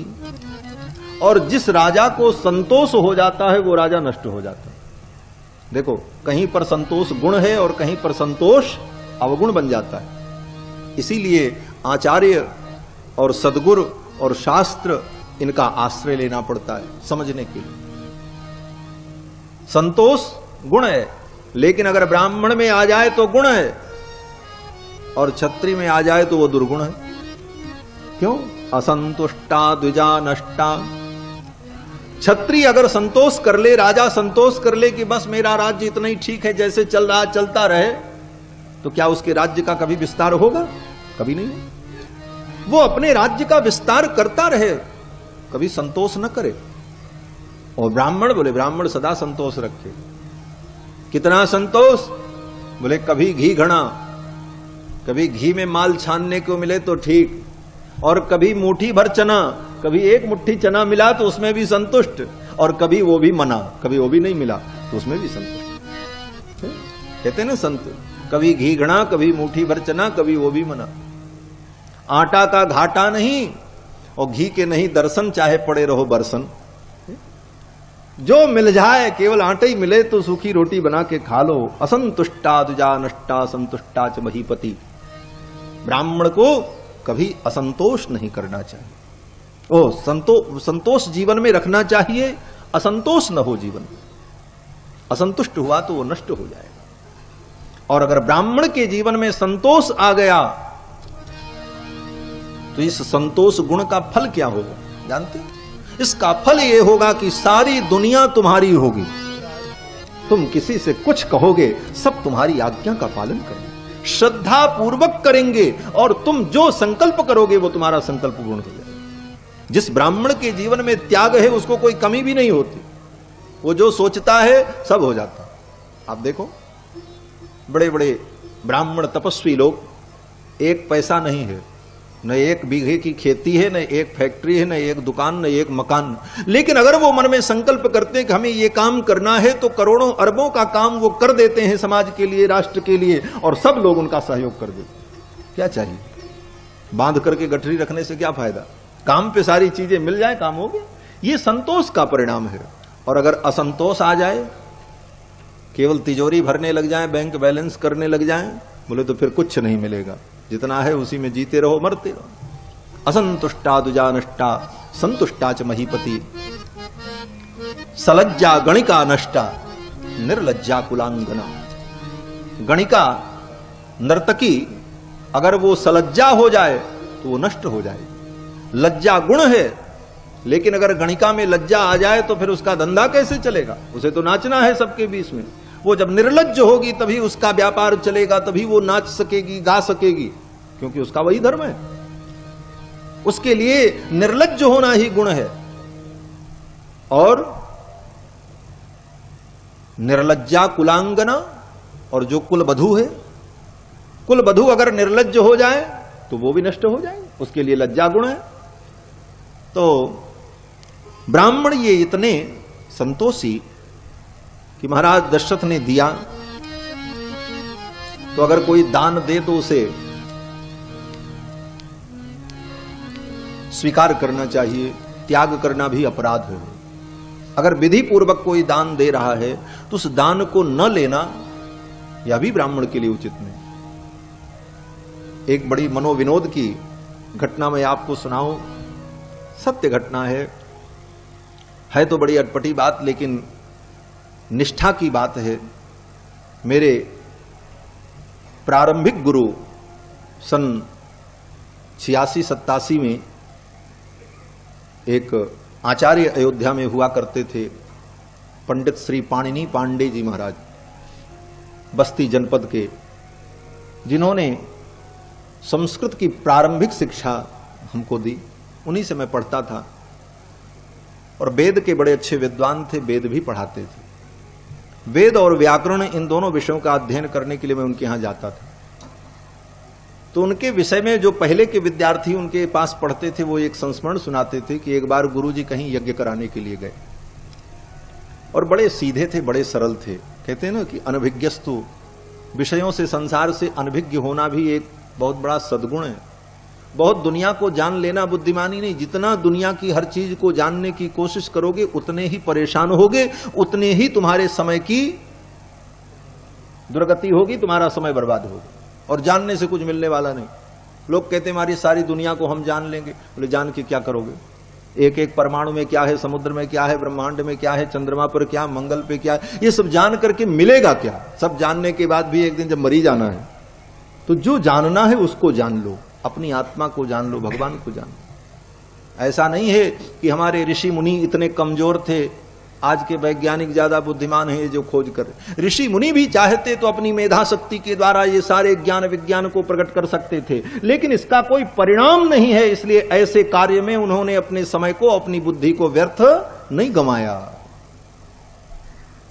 और जिस राजा को संतोष हो जाता है वो राजा नष्ट हो जाता है। देखो, कहीं पर संतोष गुण है और कहीं पर संतोष अवगुण बन जाता है। इसीलिए आचार्य और सद्गुरु और शास्त्र, इनका आश्रय लेना पड़ता है समझने के लिए। संतोष गुण है, लेकिन अगर ब्राह्मण में आ जाए तो गुण है, और क्षत्रिय में आ जाए तो वो दुर्गुण है। क्यों? असंतुष्टा द्विजा नष्टा। क्षत्रिय अगर संतोष कर ले, राजा संतोष कर ले कि बस मेरा राज्य इतना ही ठीक है, जैसे चल रहा चलता रहे, तो क्या उसके राज्य का कभी विस्तार होगा? कभी नहीं। वो अपने राज्य का विस्तार करता रहे, कभी संतोष न करे। और ब्राह्मण बोले, ब्राह्मण सदा संतोष रखे। कितना संतोष? बोले कभी घी घड़ा, कभी घी में माल छानने को मिले तो ठीक, और कभी मुट्ठी भर चना, कभी 1 मुट्ठी चना मिला तो उसमें भी संतुष्ट, और कभी वो भी मना, कभी वो भी नहीं मिला तो उसमें भी संतुष्ट। कहते ना संत, कभी घी घड़ा, कभी मुट्ठी भर चना, कभी वो भी मना। आटा का घाटा नहीं और घी के नहीं दर्शन, चाहे पड़े रहो बरसन। जो मिल जाए, केवल आटे ही मिले तो सूखी रोटी बना के खा लो। असंतुष्टा द्विजा नष्टा संतुष्टा च महीपति। ब्राह्मण को कभी असंतोष नहीं करना चाहिए। संतोष जीवन में रखना चाहिए, असंतोष न हो जीवन में। असंतुष्ट हुआ तो वो नष्ट हो जाएगा। और अगर ब्राह्मण के जीवन में संतोष आ गया तो इस संतोष गुण का फल क्या होगा जानते हैं? इसका फल यह होगा कि सारी दुनिया तुम्हारी होगी। तुम किसी से कुछ कहोगे, सब तुम्हारी आज्ञा का पालन करेंगे, श्रद्धा पूर्वक करेंगे, और तुम जो संकल्प करोगे वो तुम्हारा संकल्प पूर्ण हो जाएगा। जिस ब्राह्मण के जीवन में त्याग है उसको कोई कमी भी नहीं होती। वो जो सोचता है सब हो जाता है। आप देखो, बड़े बड़े ब्राह्मण तपस्वी लोग, 1 पैसा नहीं है, न एक बीघे की खेती है, न एक फैक्ट्री है, न एक दुकान, न एक मकान। लेकिन अगर वो मन में संकल्प करते हैं कि हमें ये काम करना है, तो करोड़ों अरबों का काम वो कर देते हैं समाज के लिए, राष्ट्र के लिए, और सब लोग उनका सहयोग कर देते। क्या चाहिए? बांध करके गठरी रखने से क्या फायदा? काम पे सारी चीजें मिल जाए, काम हो गया। ये संतोष का परिणाम है। और अगर असंतोष आ जाए, केवल तिजोरी भरने लग जाए, बैंक बैलेंस करने लग जाए, बोले तो फिर कुछ नहीं मिलेगा। जितना है उसी में जीते रहो, मरते रहो। असंतुष्टा दुजा नष्टा संतुष्टा च महीपति, सलज्जा गणिका नष्टा निर्लज्जा कुलांगना। गणिका नर्तकी अगर वो सलज्जा हो जाए तो वो नष्ट हो जाए। लज्जा गुण है, लेकिन अगर गणिका में लज्जा आ जाए तो फिर उसका धंधा कैसे चलेगा? उसे तो नाचना है सबके बीच में। वो जब निर्लज्ज होगी तभी उसका व्यापार चलेगा, तभी वो नाच सकेगी, गा सकेगी, क्योंकि उसका वही धर्म है। उसके लिए निर्लज्ज होना ही गुण है। और निर्लज्जा कुलांगना, और जो कुलवधू है, कुलवधू अगर निर्लज्ज हो जाए तो वो भी नष्ट हो जाए, उसके लिए लज्जा गुण है। तो ब्राह्मण ये इतने संतोषी कि महाराज दशरथ ने दिया, तो अगर कोई दान दे तो उसे स्वीकार करना चाहिए, त्याग करना भी अपराध है। अगर विधि पूर्वक कोई दान दे रहा है तो उस दान को न लेना यह भी ब्राह्मण के लिए उचित नहीं। एक बड़ी मनोविनोद की घटना मैं आपको सुनाऊं, सत्य घटना है तो बड़ी अटपटी बात, लेकिन निष्ठा की बात है। मेरे प्रारंभिक गुरु सन 86-87 में एक आचार्य अयोध्या में हुआ करते थे, पंडित श्री पाणिनी पांडे जी महाराज, बस्ती जनपद के, जिन्होंने संस्कृत की प्रारंभिक शिक्षा हमको दी। उन्हीं से मैं पढ़ता था, और वेद के बड़े अच्छे विद्वान थे, वेद भी पढ़ाते थे। वेद और व्याकरण इन दोनों विषयों का अध्ययन करने के लिए मैं उनके यहां जाता था। तो उनके विषय में जो पहले के विद्यार्थी उनके पास पढ़ते थे, वो एक संस्मरण सुनाते थे कि एक बार गुरुजी कहीं यज्ञ कराने के लिए गए, और बड़े सीधे थे, बड़े सरल थे। कहते हैं ना कि अनभिज्ञस्तु, विषयों से, संसार से अनभिज्ञ होना भी एक बहुत बड़ा सद्गुण है। बहुत दुनिया को जान लेना बुद्धिमानी नहीं। जितना दुनिया की हर चीज को जानने की कोशिश करोगे उतने ही परेशान होगे, उतने ही तुम्हारे समय की दुर्गति होगी, तुम्हारा समय बर्बाद होगा, और जानने से कुछ मिलने वाला नहीं। लोग कहते हैं हमारी सारी दुनिया को हम जान लेंगे। बोले जान के क्या करोगे? एक एक परमाणु में क्या है, समुद्र में क्या है, ब्रह्मांड में क्या है, चंद्रमा पर क्या, मंगल पे क्या है, ये सब जान करके मिलेगा क्या? सब जानने के बाद भी एक दिन जब मरी जाना है, तो जो जानना है उसको जान लो, अपनी आत्मा को जान लो, भगवान को जान लो। ऐसा नहीं है कि हमारे ऋषि मुनि इतने कमजोर थे, आज के वैज्ञानिक ज्यादा बुद्धिमान हैं जो खोज कर। ऋषि मुनि भी चाहते तो अपनी मेधा शक्ति के द्वारा ये सारे ज्ञान विज्ञान को प्रकट कर सकते थे, लेकिन इसका कोई परिणाम नहीं है। इसलिए ऐसे कार्य में उन्होंने अपने समय को, अपनी बुद्धि को व्यर्थ नहीं गंवाया,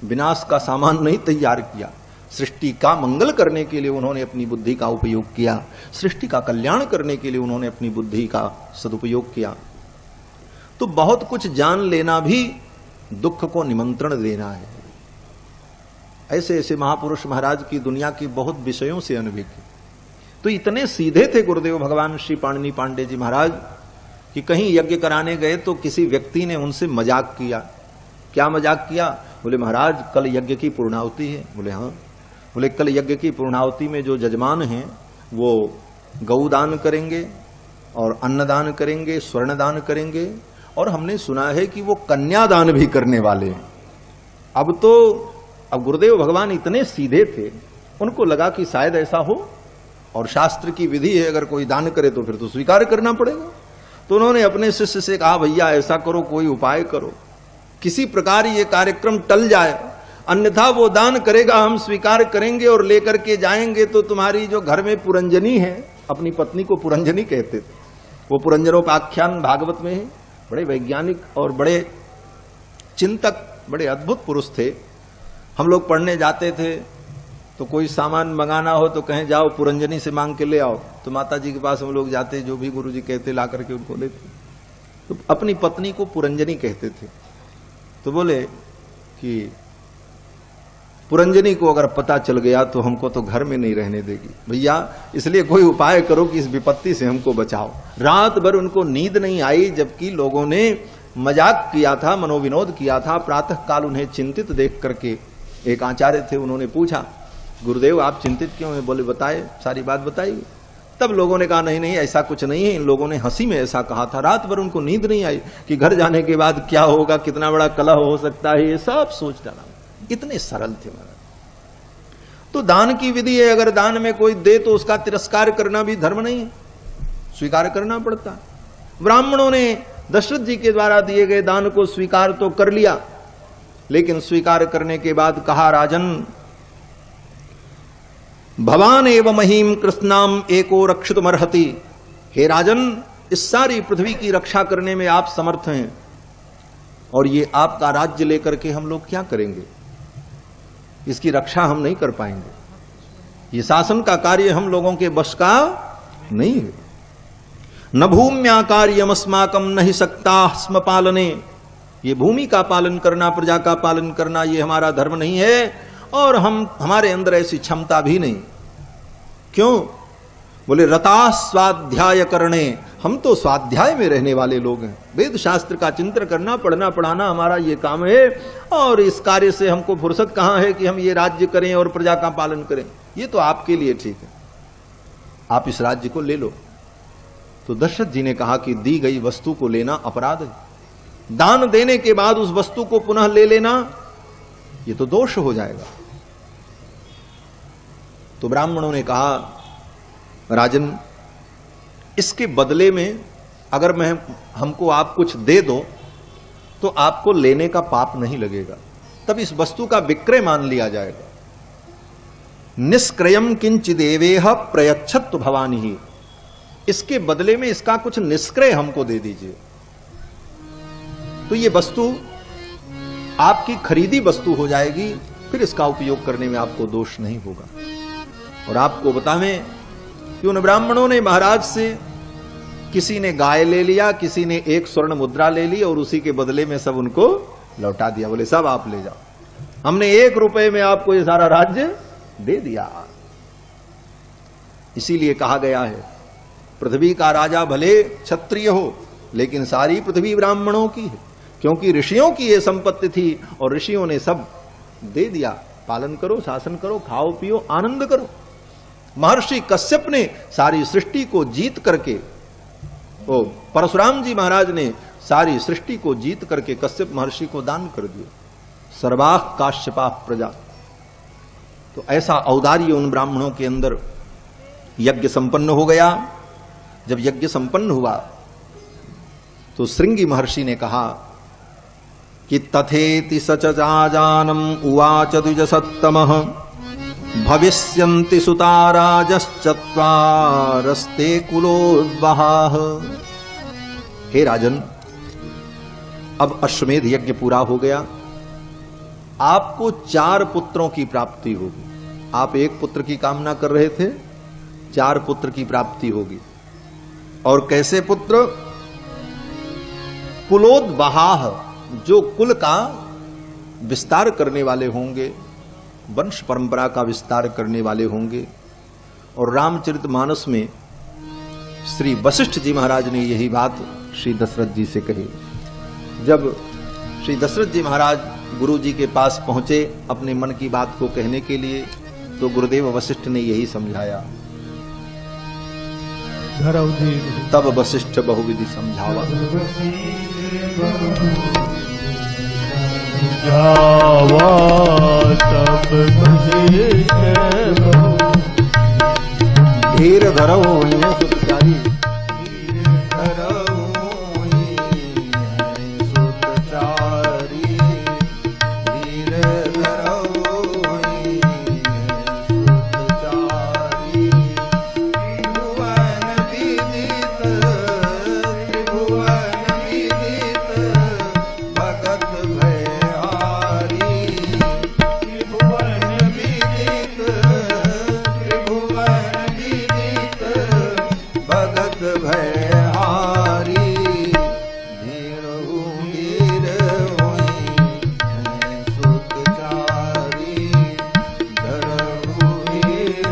विनाश का सामान नहीं तैयार किया। सृष्टि का मंगल करने के लिए उन्होंने अपनी बुद्धि का उपयोग किया, सृष्टि का कल्याण करने के लिए उन्होंने अपनी बुद्धि का सदुपयोग किया। तो बहुत कुछ जान लेना भी दुख को निमंत्रण देना है। ऐसे ऐसे महापुरुष महाराज की दुनिया की बहुत विषयों से अनभिज्ञ। तो इतने सीधे थे गुरुदेव भगवान श्री पाणिनी पांडे जी महाराज कि कहीं यज्ञ कराने गए तो किसी व्यक्ति ने उनसे मजाक किया। क्या मजाक किया? बोले महाराज कल यज्ञ की पूर्णाहुति है। बोले हाँ। बोले कल यज्ञ की पूर्णाहुति में जो जजमान हैं वो गौदान करेंगे और अन्नदान करेंगे, स्वर्णदान करेंगे, और हमने सुना है कि वो कन्यादान भी करने वाले हैं। अब गुरुदेव भगवान इतने सीधे थे, उनको लगा कि शायद ऐसा हो, और शास्त्र की विधि है अगर कोई दान करे तो फिर तो स्वीकार करना पड़ेगा। तो उन्होंने अपने शिष्य से कहा भैया ऐसा करो, कोई उपाय करो, किसी प्रकार ये कार्यक्रम टल जाए, अन्यथा वो दान करेगा, हम स्वीकार करेंगे और लेकर के जाएंगे तो तुम्हारी जो घर में पुरंजनी है, अपनी पत्नी को पुरंजनी कहते थे, वो पुरंजनोपाख्यान भागवत में है। बड़े वैज्ञानिक और बड़े चिंतक, बड़े अद्भुत पुरुष थे। हम लोग पढ़ने जाते थे तो तो कोई सामान मंगाना हो तो कहें जाओ पुरंजनी से मांग के ले आओ, तो माता जी के पास हम लोग जाते, जो भी गुरु जी कहते ला करके उनको देते। तो अपनी पत्नी को पुरंजनी कहते थे। तो बोले कि पुरंजनी को अगर पता चल गया तो हमको तो घर में नहीं रहने देगी भैया, इसलिए कोई उपाय करो कि इस विपत्ति से हमको बचाओ। रात भर उनको नींद नहीं आई, जबकि लोगों ने मजाक किया था, मनोविनोद किया था। प्रातः काल उन्हें चिंतित देख करके एक आचार्य थे, उन्होंने पूछा, गुरुदेव आप चिंतित क्यों हैं? बोले बताए, सारी बात बताइए। तब लोगों ने कहा नहीं नहीं ऐसा कुछ नहीं है। इन लोगों ने हंसी में ऐसा कहा था। रात भर उनको नींद नहीं आई कि घर जाने के बाद क्या होगा, कितना बड़ा कलह हो सकता है, ये सब सोच डाला। इतने सरल थे महाराज। तो दान की विधि है, अगर दान में कोई दे तो उसका तिरस्कार करना भी धर्म नहीं है, स्वीकार करना पड़ता। ब्राह्मणों ने दशरथ जी के द्वारा दिए गए दान को स्वीकार तो कर लिया, लेकिन स्वीकार करने के बाद कहा, राजन भवान एवं महीम कृष्णाम एको रक्षितुमर्हति। हे राजन, इस सारी पृथ्वी की रक्षा करने में आप समर्थ हैं, और ये आपका राज्य लेकर के हम लोग क्या करेंगे? इसकी रक्षा हम नहीं कर पाएंगे। ये शासन का कार्य हम लोगों के बस का नहीं है। न भूम्या कार्यमस्माकम न ही सकता स्म पालने। ये भूमि का पालन करना, प्रजा का पालन करना, ये हमारा धर्म नहीं है, और हमारे अंदर ऐसी क्षमता भी नहीं। क्यों? बोले रता स्वाध्याय करने। हम तो स्वाध्याय में रहने वाले लोग हैं। वेद शास्त्र का चिंतन करना, पढ़ना पढ़ाना हमारा ये काम है, और इस कार्य से हमको फुर्सत कहां है कि हम ये राज्य करें और प्रजा का पालन करें। ये तो आपके लिए ठीक है, आप इस राज्य को ले लो। तो दशरथ जी ने कहा कि दी गई वस्तु को लेना अपराध है। दान देने के बाद उस वस्तु को पुनः ले लेना, ये तो दोष हो जाएगा। तो ब्राह्मणों ने कहा, राजन इसके बदले में अगर हमको आप कुछ दे दो तो आपको लेने का पाप नहीं लगेगा, तब इस वस्तु का विक्रय मान लिया जाएगा। निष्क्रयम किंचिदेवेह प्रयच्छत्तु भवानी ही। इसके बदले में इसका कुछ निष्क्रय हमको दे दीजिए, तो ये वस्तु आपकी खरीदी वस्तु हो जाएगी, फिर इसका उपयोग करने में आपको दोष नहीं होगा। और आपको बतावें कि उन ब्राह्मणों ने महाराज से, किसी ने गाय ले लिया, किसी ने एक स्वर्ण मुद्रा ले ली, और उसी के बदले में सब उनको लौटा दिया। बोले सब आप ले जाओ, हमने 1 रुपए में आपको ये सारा राज्य दे दिया। इसीलिए कहा गया है, पृथ्वी का राजा भले क्षत्रिय हो, लेकिन सारी पृथ्वी ब्राह्मणों की है, क्योंकि ऋषियों की ये संपत्ति थी, और ऋषियों ने सब दे दिया। पालन करो, शासन करो, खाओ पियो, आनंद करो। महर्षि कश्यप ने सारी सृष्टि को जीत करके, ओ परशुराम जी महाराज ने सारी सृष्टि को जीत करके कश्यप महर्षि को दान कर दिया। सर्वाह काश्यपा प्रजा। तो ऐसा औदार्य उन ब्राह्मणों के अंदर। यज्ञ संपन्न हो गया। जब यज्ञ संपन्न हुआ तो श्रृंगी महर्षि ने कहा कि तथेति सच जाजानम उवाच द्विजसत्तमः भविष्यन्ति सुताराजश्चत्वारस्ते कुलोद्वहाः। हे राजन, अब अश्वमेध यज्ञ पूरा हो गया। आपको 4 पुत्रों की प्राप्ति होगी। आप 1 पुत्र की कामना कर रहे थे, 4 पुत्र की प्राप्ति होगी। और कैसे पुत्र? कुलोद्वहाः, जो कुल का विस्तार करने वाले होंगे, वंश परंपरा का विस्तार करने वाले होंगे। और रामचरितमानस में श्री वशिष्ठ जी महाराज ने यही बात श्री दशरथ जी से कही। जब श्री दशरथ जी महाराज गुरु जी के पास पहुंचे अपने मन की बात को कहने के लिए, तो गुरुदेव वशिष्ठ ने यही समझाया। तब वशिष्ठ बहुविधि समझावा। धीर धरो सुतचारी, भयहारी धीरहु वीर होई हैं सुतचारी धरहु वीर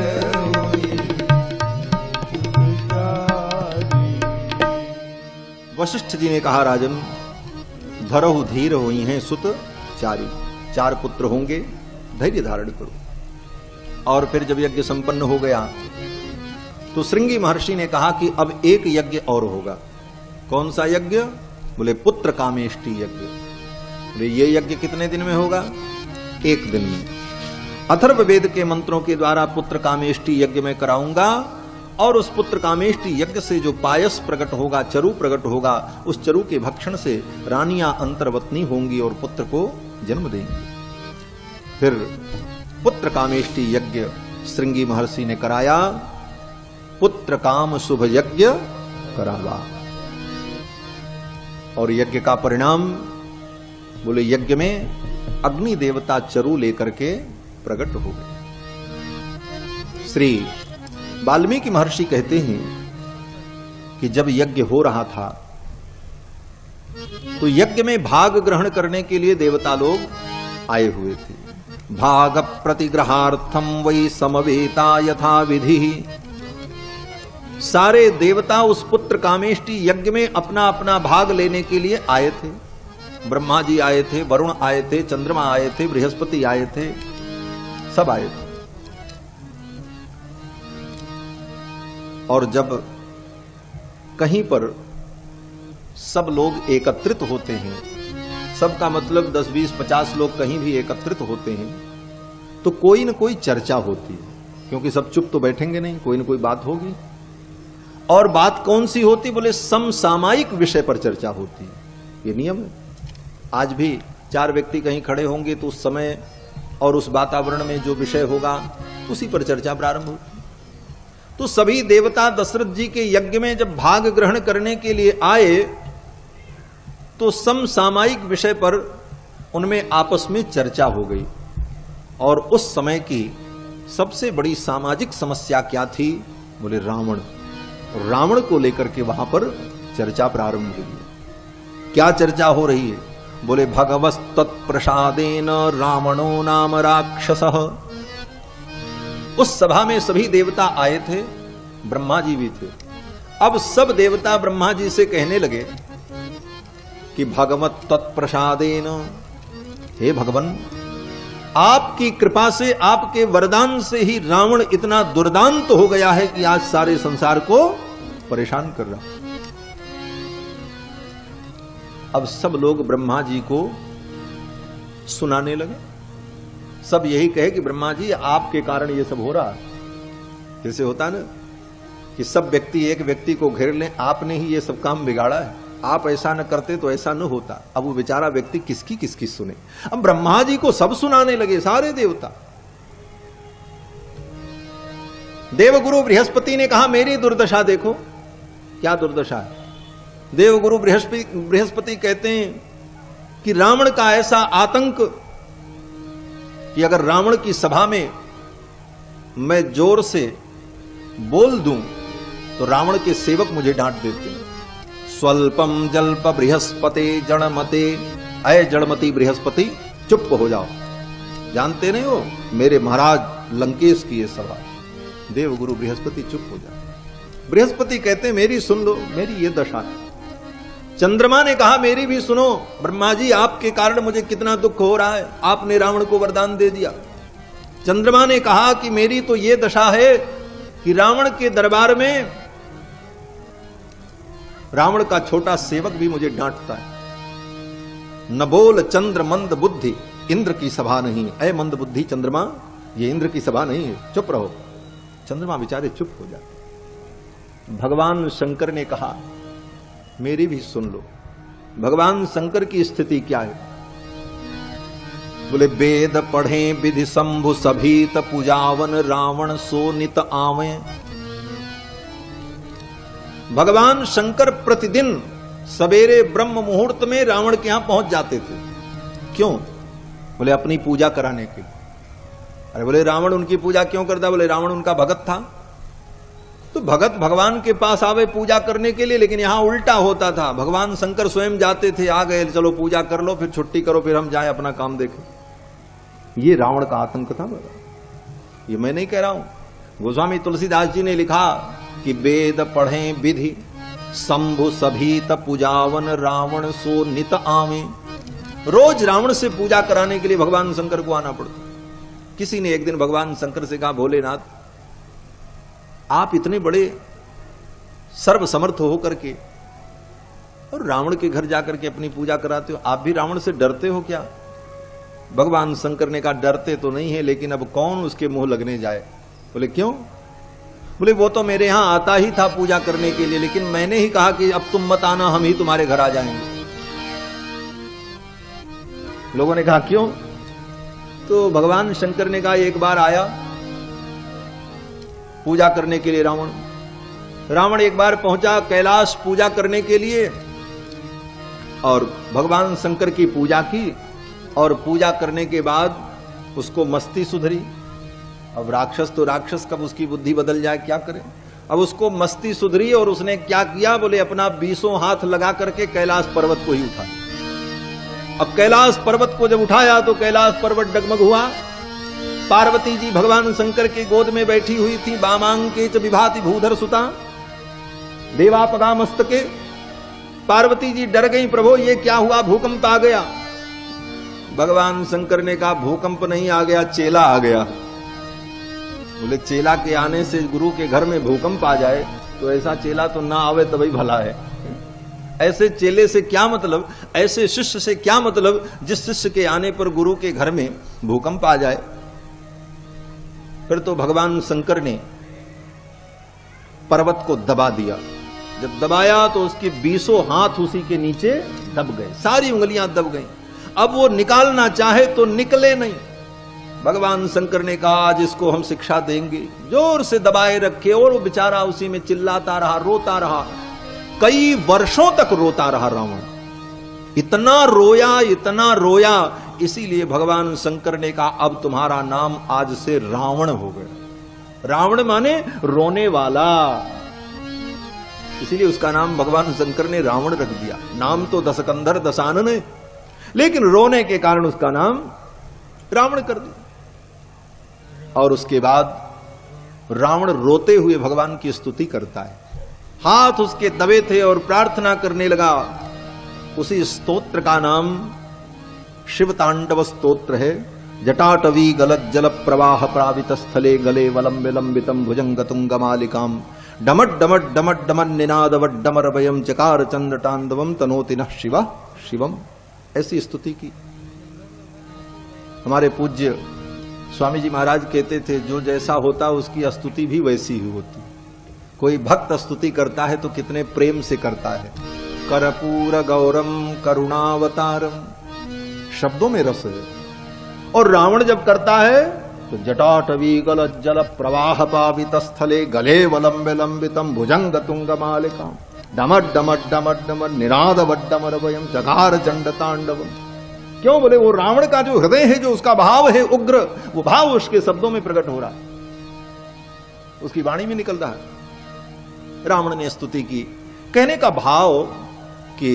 होई सुतचारी। वशिष्ठ जी ने कहा, राजन धरहु धीर होई हैं सुत चारी, 4 पुत्र होंगे, धैर्य धारण करो। और फिर जब यज्ञ संपन्न हो गया तो श्रृंगी महर्षि ने कहा कि अब एक यज्ञ और होगा। कौन सा यज्ञ? बोले पुत्र कामेष्टि यज्ञ। बोले ये यज्ञ कितने दिन में होगा? 1 दिन में। अथर्ववेद के मंत्रों के द्वारा पुत्र कामेष्टि यज्ञ में कराऊंगा, और उस पुत्र कामेष्टि यज्ञ से जो पायस प्रकट होगा, चरु प्रकट होगा, उस चरु के भक्षण से रानियां अंतर्वतनी होंगी और पुत्र को जन्म देंगी। फिर पुत्र कामेष्टि यज्ञ श्रृंगी महर्षि ने कराया, पुत्र काम शुभ यज्ञ करावा। और यज्ञ का परिणाम, बोले यज्ञ में अग्नि देवता चरु लेकर के प्रकट हो गए। श्री वाल्मीकि महर्षि कहते हैं कि जब यज्ञ हो रहा था तो यज्ञ में भाग ग्रहण करने के लिए देवता लोग आए हुए थे। भाग प्रतिग्रहार्थम वै समवेता यथा विधि। सारे देवता उस पुत्र कामेष्टि यज्ञ में अपना अपना भाग लेने के लिए आए थे। ब्रह्मा जी आए थे, वरुण आए थे, चंद्रमा आए थे, बृहस्पति आए थे, सब आए थे। और जब कहीं पर सब लोग एकत्रित होते हैं, सबका मतलब 10, 20, 50 लोग कहीं भी एकत्रित होते हैं, तो कोई न कोई चर्चा होती है, क्योंकि सब चुप तो बैठेंगे नहीं, कोई न कोई बात होगी। और बात कौन सी होती? बोले समसामयिक विषय पर चर्चा होती है, ये नियम है। आज भी 4 व्यक्ति कहीं खड़े होंगे तो उस समय और उस वातावरण में जो विषय होगा उसी पर चर्चा प्रारंभ होती है। तो सभी देवता दशरथ जी के यज्ञ में जब भाग ग्रहण करने के लिए आए तो समसामयिक विषय पर उनमें आपस में चर्चा हो गई। और उस समय की सबसे बड़ी सामाजिक समस्या क्या थी? बोले रावण। रावण को लेकर के वहां पर चर्चा प्रारंभ हुई। क्या चर्चा हो रही है? बोले भगवस्तत्प्रसादेन रावणो नाम राक्षसः। उस सभा में सभी देवता आए थे, ब्रह्मा जी भी थे। अब सब देवता ब्रह्मा जी से कहने लगे कि भगवत तत्प्रसादेन, हे भगवान, आपकी कृपा से, आपके वरदान से ही रावण इतना दुर्दांत हो गया है कि आज सारे संसार को परेशान कर रहा। अब सब लोग ब्रह्मा जी को सुनाने लगे। सब यही कहे कि ब्रह्मा जी आपके कारण ये सब हो रहा है। जैसे होता ना कि सब व्यक्ति एक व्यक्ति को घेर लें, आपने ही ये सब काम बिगाड़ा है, आप ऐसा न करते तो ऐसा न होता। अब वो बेचारा व्यक्ति किसकी किसकी सुने? अब ब्रह्मा जी को सब सुनाने लगे, सारे देवता। देवगुरु बृहस्पति ने कहा मेरी दुर्दशा देखो। क्या दुर्दशा है? देवगुरु बृहस्पति कहते हैं कि रावण का ऐसा आतंक कि अगर रावण की सभा में मैं जोर से बोल दूं तो रावण के सेवक मुझे डांट देते हैं। स्वल्पम जल्प बृहस्पति जड़मते, अय जड़मती बृहस्पति चुप हो जाओ। जानते नहीं हो मेरे महाराज लंकेश की ये सभा। देवगुरु बृहस्पति चुप हो जाओ। बृहस्पति कहते मेरी सुन लो, मेरी ये दशा है। चंद्रमा ने कहा मेरी भी सुनो, ब्रह्मा जी आपके कारण मुझे कितना दुख हो रहा है, आपने रावण को वरदान दे दिया। चंद्रमा ने कहा कि मेरी तो ये दशा है कि रावण के दरबार में रावण का छोटा सेवक भी मुझे डांटता है। न बोल चंद्र मंद बुद्धि, इंद्र की सभा नहीं। ऐ मंद बुद्धि चंद्रमा, ये इंद्र की सभा नहीं है, चुप रहो। चंद्रमा बेचारे चुप हो जाते। भगवान शंकर ने कहा मेरी भी सुन लो। भगवान शंकर की स्थिति क्या है? बोले वेद पढ़े विधि शंभु सभीत पूजावन रावण सो नित आवे। भगवान शंकर प्रतिदिन सवेरे ब्रह्म मुहूर्त में रावण के यहां पहुंच जाते थे। क्यों? बोले अपनी पूजा कराने के लिए। अरे बोले रावण उनकी पूजा क्यों करता? बोले रावण उनका भगत था। तो भगत भगवान के पास आवे पूजा करने के लिए, लेकिन यहां उल्टा होता था। भगवान शंकर स्वयं जाते थे, आ गए, चलो पूजा कर लो, फिर छुट्टी करो, फिर हम जाएं अपना काम देखें। ये रावण का आतंक था। ये मैं नहीं कह रहा हूं, गोस्वामी तुलसीदास जी ने लिखा कि वेद पढ़े विधि शंभु सभीत पूजावन रावण सो नित आवे। रोज रावण से पूजा कराने के लिए भगवान शंकर को आना पड़ता। किसी ने एक दिन भगवान शंकर से कहा, भोलेनाथ, आप इतने बड़े सर्वसमर्थ हो करके और रावण के घर जाकर के अपनी पूजा कराते हो, आप भी रावण से डरते हो क्या? भगवान शंकर ने कहा, डरते तो नहीं है, लेकिन अब कौन उसके मुंह लगने जाए। बोले क्यों? बोले वो तो मेरे यहां आता ही था पूजा करने के लिए, लेकिन मैंने ही कहा कि अब तुम मत आना, हम ही तुम्हारे घर आ जाएंगे। लोगों ने कहा क्यों? तो भगवान शंकर ने कहा, एक बार आया पूजा करने के लिए रावण एक बार पहुंचा कैलाश पूजा करने के लिए, और भगवान शंकर की पूजा की, और पूजा करने के बाद उसको मस्ती सुधरी। अब राक्षस तो राक्षस, कब उसकी बुद्धि बदल जाए क्या करे। अब उसको मस्ती सुधरी और उसने क्या किया, बोले अपना 20 हाथ लगा करके कैलाश पर्वत को ही उठाया। अब कैलाश पर्वत को जब उठाया तो कैलाश पर्वत डगमग हुआ। पार्वती जी भगवान शंकर की गोद में बैठी हुई थी। वामांके च विभाति भूधर सुता देवापगा मस्तके। पार्वती जी डर गई, प्रभु ये क्या हुआ, भूकंप आ गया। भगवान शंकर ने कहा, भूकंप नहीं आ गया, चेला आ गया। बोले चेला के आने से गुरु के घर में भूकंप आ जाए तो ऐसा चेला तो ना आवे तभी भला है। ऐसे चेले से क्या मतलब, ऐसे शिष्य से क्या मतलब जिस शिष्य के आने पर गुरु के घर में भूकंप आ जाए। फिर तो भगवान शंकर ने पर्वत को दबा दिया। जब दबाया तो उसके 20 हाथ उसी के नीचे दब गए, सारी उंगलियां दब गई। अब वो निकालना चाहे तो निकले नहीं। भगवान शंकर ने कहा, आज इसको हम शिक्षा देंगे। जोर से दबाए रखे और वो बेचारा उसी में चिल्लाता रहा, रोता रहा। कई वर्षों तक रोता रहा रावण। इतना रोया, इसीलिए भगवान शंकर ने कहा, अब तुम्हारा नाम आज से रावण हो गया। रावण माने रोने वाला, इसीलिए उसका नाम भगवान शंकर ने रावण रख दिया। नाम तो दशकंधर दशानन है, लेकिन रोने के कारण उसका नाम रावण कर दिया। और उसके बाद रावण रोते हुए भगवान की स्तुति करता है। हाथ उसके दबे थे और प्रार्थना करने लगा। उसी स्तोत्र का नाम शिव तांडव स्तोत्र है। जटाटवी गलत जल प्रवाह प्रावित स्थले गले वलम विलंबितम भुजंग तुंगमालिकाम डमट डमट डमट डमन निनाद वड्डमर वयम चकार चंद्र तांडवम तनोति नः शिव शिवम। ऐसी स्तुति की। हमारे पूज्य स्वामी जी महाराज कहते थे, जो जैसा होता उसकी स्तुति भी वैसी ही होती। कोई भक्त स्तुति करता है तो कितने प्रेम से करता है। कर्पूर गौरम करुणावतारम, शब्दों में रस है। और रावण जब करता है तो जटाटवी गलत जल प्रवाह पावित स्थले गले वलंब लंबितम भुजंग तुंग मालिकाम डमट डमट डमट डमट निराद वड्डमर वयम जगार चंड तांडवम। क्यों? बोले वो रावण का जो हृदय है, जो उसका भाव है उग्र, वो भाव उसके शब्दों में प्रकट हो रहा है, उसकी वाणी में निकल रहा है। रावण ने स्तुति की। कहने का भाव कि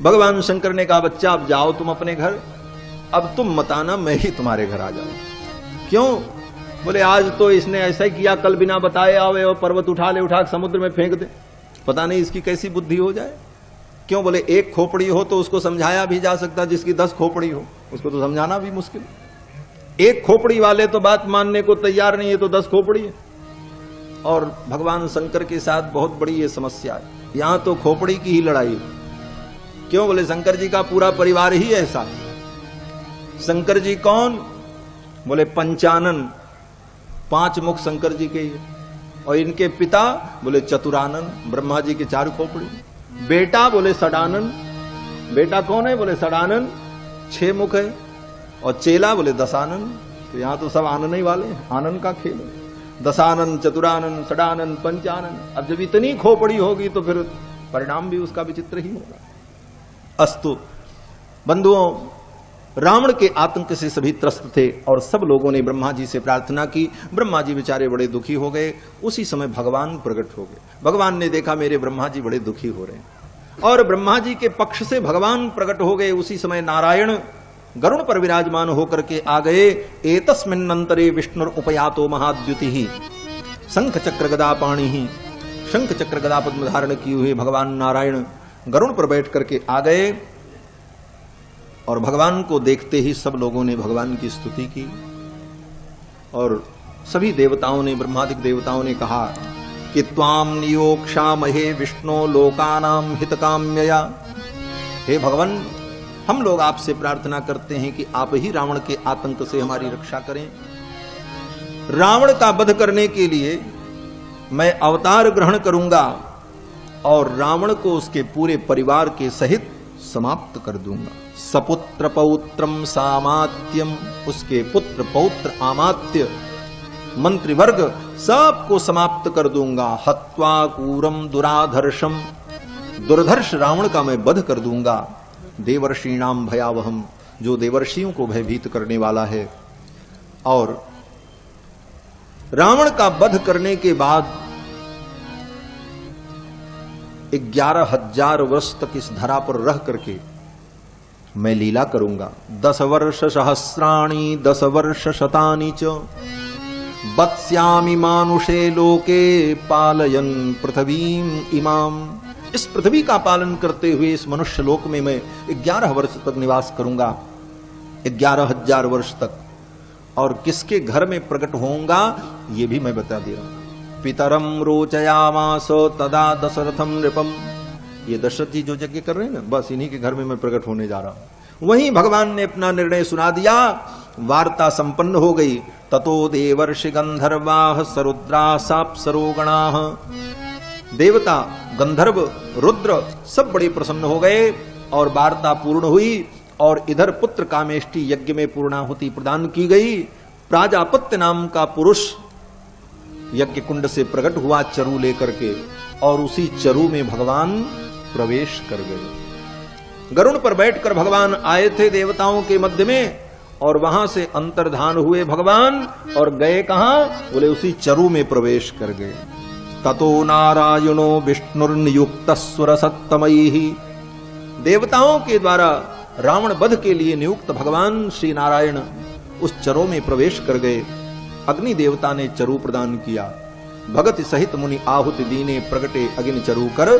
भगवान शंकर ने कहा, बच्चा अब जाओ तुम अपने घर, अब तुम मत आना, मैं ही तुम्हारे घर आ जाऊं। क्यों? बोले आज तो इसने ऐसा ही किया, कल बिना बताए आवे और पर्वत उठा के समुद्र में फेंक दे। पता नहीं इसकी कैसी बुद्धि हो जाए। क्यों? बोले एक खोपड़ी हो तो उसको समझाया भी जा सकता, जिसकी 10 खोपड़ी हो उसको तो समझाना भी मुश्किल। एक खोपड़ी वाले तो बात मानने को तैयार नहीं है, तो 10 खोपड़ी है। और भगवान शंकर के साथ बहुत बड़ी ये समस्या है, यहां तो खोपड़ी की ही लड़ाई है। क्यों? बोले शंकर जी का पूरा परिवार ही ऐसा है। शंकर जी कौन? बोले पंचानन, 5 मुख शंकर जी के ही। और इनके पिता बोले चतुरानन, ब्रह्मा जी के 4 खोपड़ी। बेटा बोले षडानन। बेटा कौन है? बोले षडानन, 6 मुख है। और चेला बोले दशानन। तो यहां तो सब आनन ही वाले हैं, आनंद का खेल है। दशानन, चतुरानन, षडानन, पंचानन। अब जब इतनी खोपड़ी होगी तो फिर परिणाम भी उसका विचित्र ही होगा। अस्तु बंधुओं, रावण के आतंक से सभी त्रस्त थे और सब लोगों ने ब्रह्मा जी से प्रार्थना की। ब्रह्मा जी बेचारे बड़े दुखी हो गए। उसी समय भगवान प्रकट हो गए। भगवान ने देखा मेरे ब्रह्मा जी बड़े दुखी हो रहे हैं और ब्रह्मा जी के पक्ष से भगवान प्रकट हो गए। उसी समय नारायण गरुण पर विराजमान होकर के आ गए। एतस्मिन्नंतरे विष्णुर उपयातो महाद्युति शंख चक्र गदा पाणि ही, शंख चक्र गदा पद्म धारण किए हुए भगवान नारायण गरुण पर बैठ करके आ गए और भगवान को देखते ही सब लोगों ने भगवान की स्तुति की और सभी देवताओं ने, ब्रह्मादिक देवताओं ने कहा कि त्वाम नियोक्षामहे विष्णु लोकानाम हितकाम्यया। हे भगवान, हम लोग आपसे प्रार्थना करते हैं कि आप ही रावण के आतंक से हमारी रक्षा करें। रावण का वध करने के लिए मैं अवतार ग्रहण करूंगा और रावण को उसके पूरे परिवार के सहित समाप्त कर दूंगा। सपुत्र पौत्रम सामात्यम, उसके पुत्र पौत्र अमात्य मंत्रिवर्ग सबको समाप्त कर दूंगा। हत्वा कूरम दुराधर्षम, दुर्धर्ष रावण का मैं वध कर दूंगा। देवर्षीणाम भयावहम, जो देवर्षियों को भयभीत करने वाला है। और रावण का वध करने के बाद 11,000 वर्ष तक इस धरा पर रह करके मैं लीला करूंगा। 10 वर्ष सहस्राणि 10 वर्ष शतानि च बत्स्यामि मानुषे लोके पालयन पृथ्वीम इमाम। इस पृथ्वी का पालन करते हुए इस मनुष्य लोक में मैं 11 वर्ष तक निवास करूंगा, 11,000 वर्ष तक। और किसके घर में प्रकट होऊंगा ये भी मैं बता दे रहा हूं। पितरम रोचयामास तदा दशरथम नृपम, ये दशरथ जी जो यज्ञ कर रहे हैं ना, बस इन्हीं के घर में मैं प्रकट होने जा रहा हूं। वहीं भगवान ने अपना निर्णय सुना दिया। वार्ता संपन्न हो गई। ततो देवर्षि गंधर्वाः सरुद्राः साप्सरोगणाः, देवता गंधर्व रुद्र सब बड़े प्रसन्न हो गए और वार्ता पूर्ण हुई। और इधर पुत्र कामेष्टि यज्ञ में पूर्णाहुति प्रदान की गई। प्राजापत्य नाम का पुरुष यज्ञ कुंड से प्रकट हुआ चरु लेकर के, और उसी चरु में भगवान प्रवेश कर गए। गरुड़ पर बैठकर भगवान आए थे देवताओं के मध्य में और वहां से अंतर्धान हुए भगवान और गए कहां? बोले उसी चरु में प्रवेश कर गए। ततो नारायणो विष्णुर्नियुक्त सुरसत्तमयी, देवताओं के द्वारा रावण वध के लिए नियुक्त भगवान श्री नारायण उस चरो में प्रवेश कर गए। अग्नि देवता ने चरु प्रदान किया। भगत सहित मुनि आहुति दीने प्रगटे अग्नि चरु कर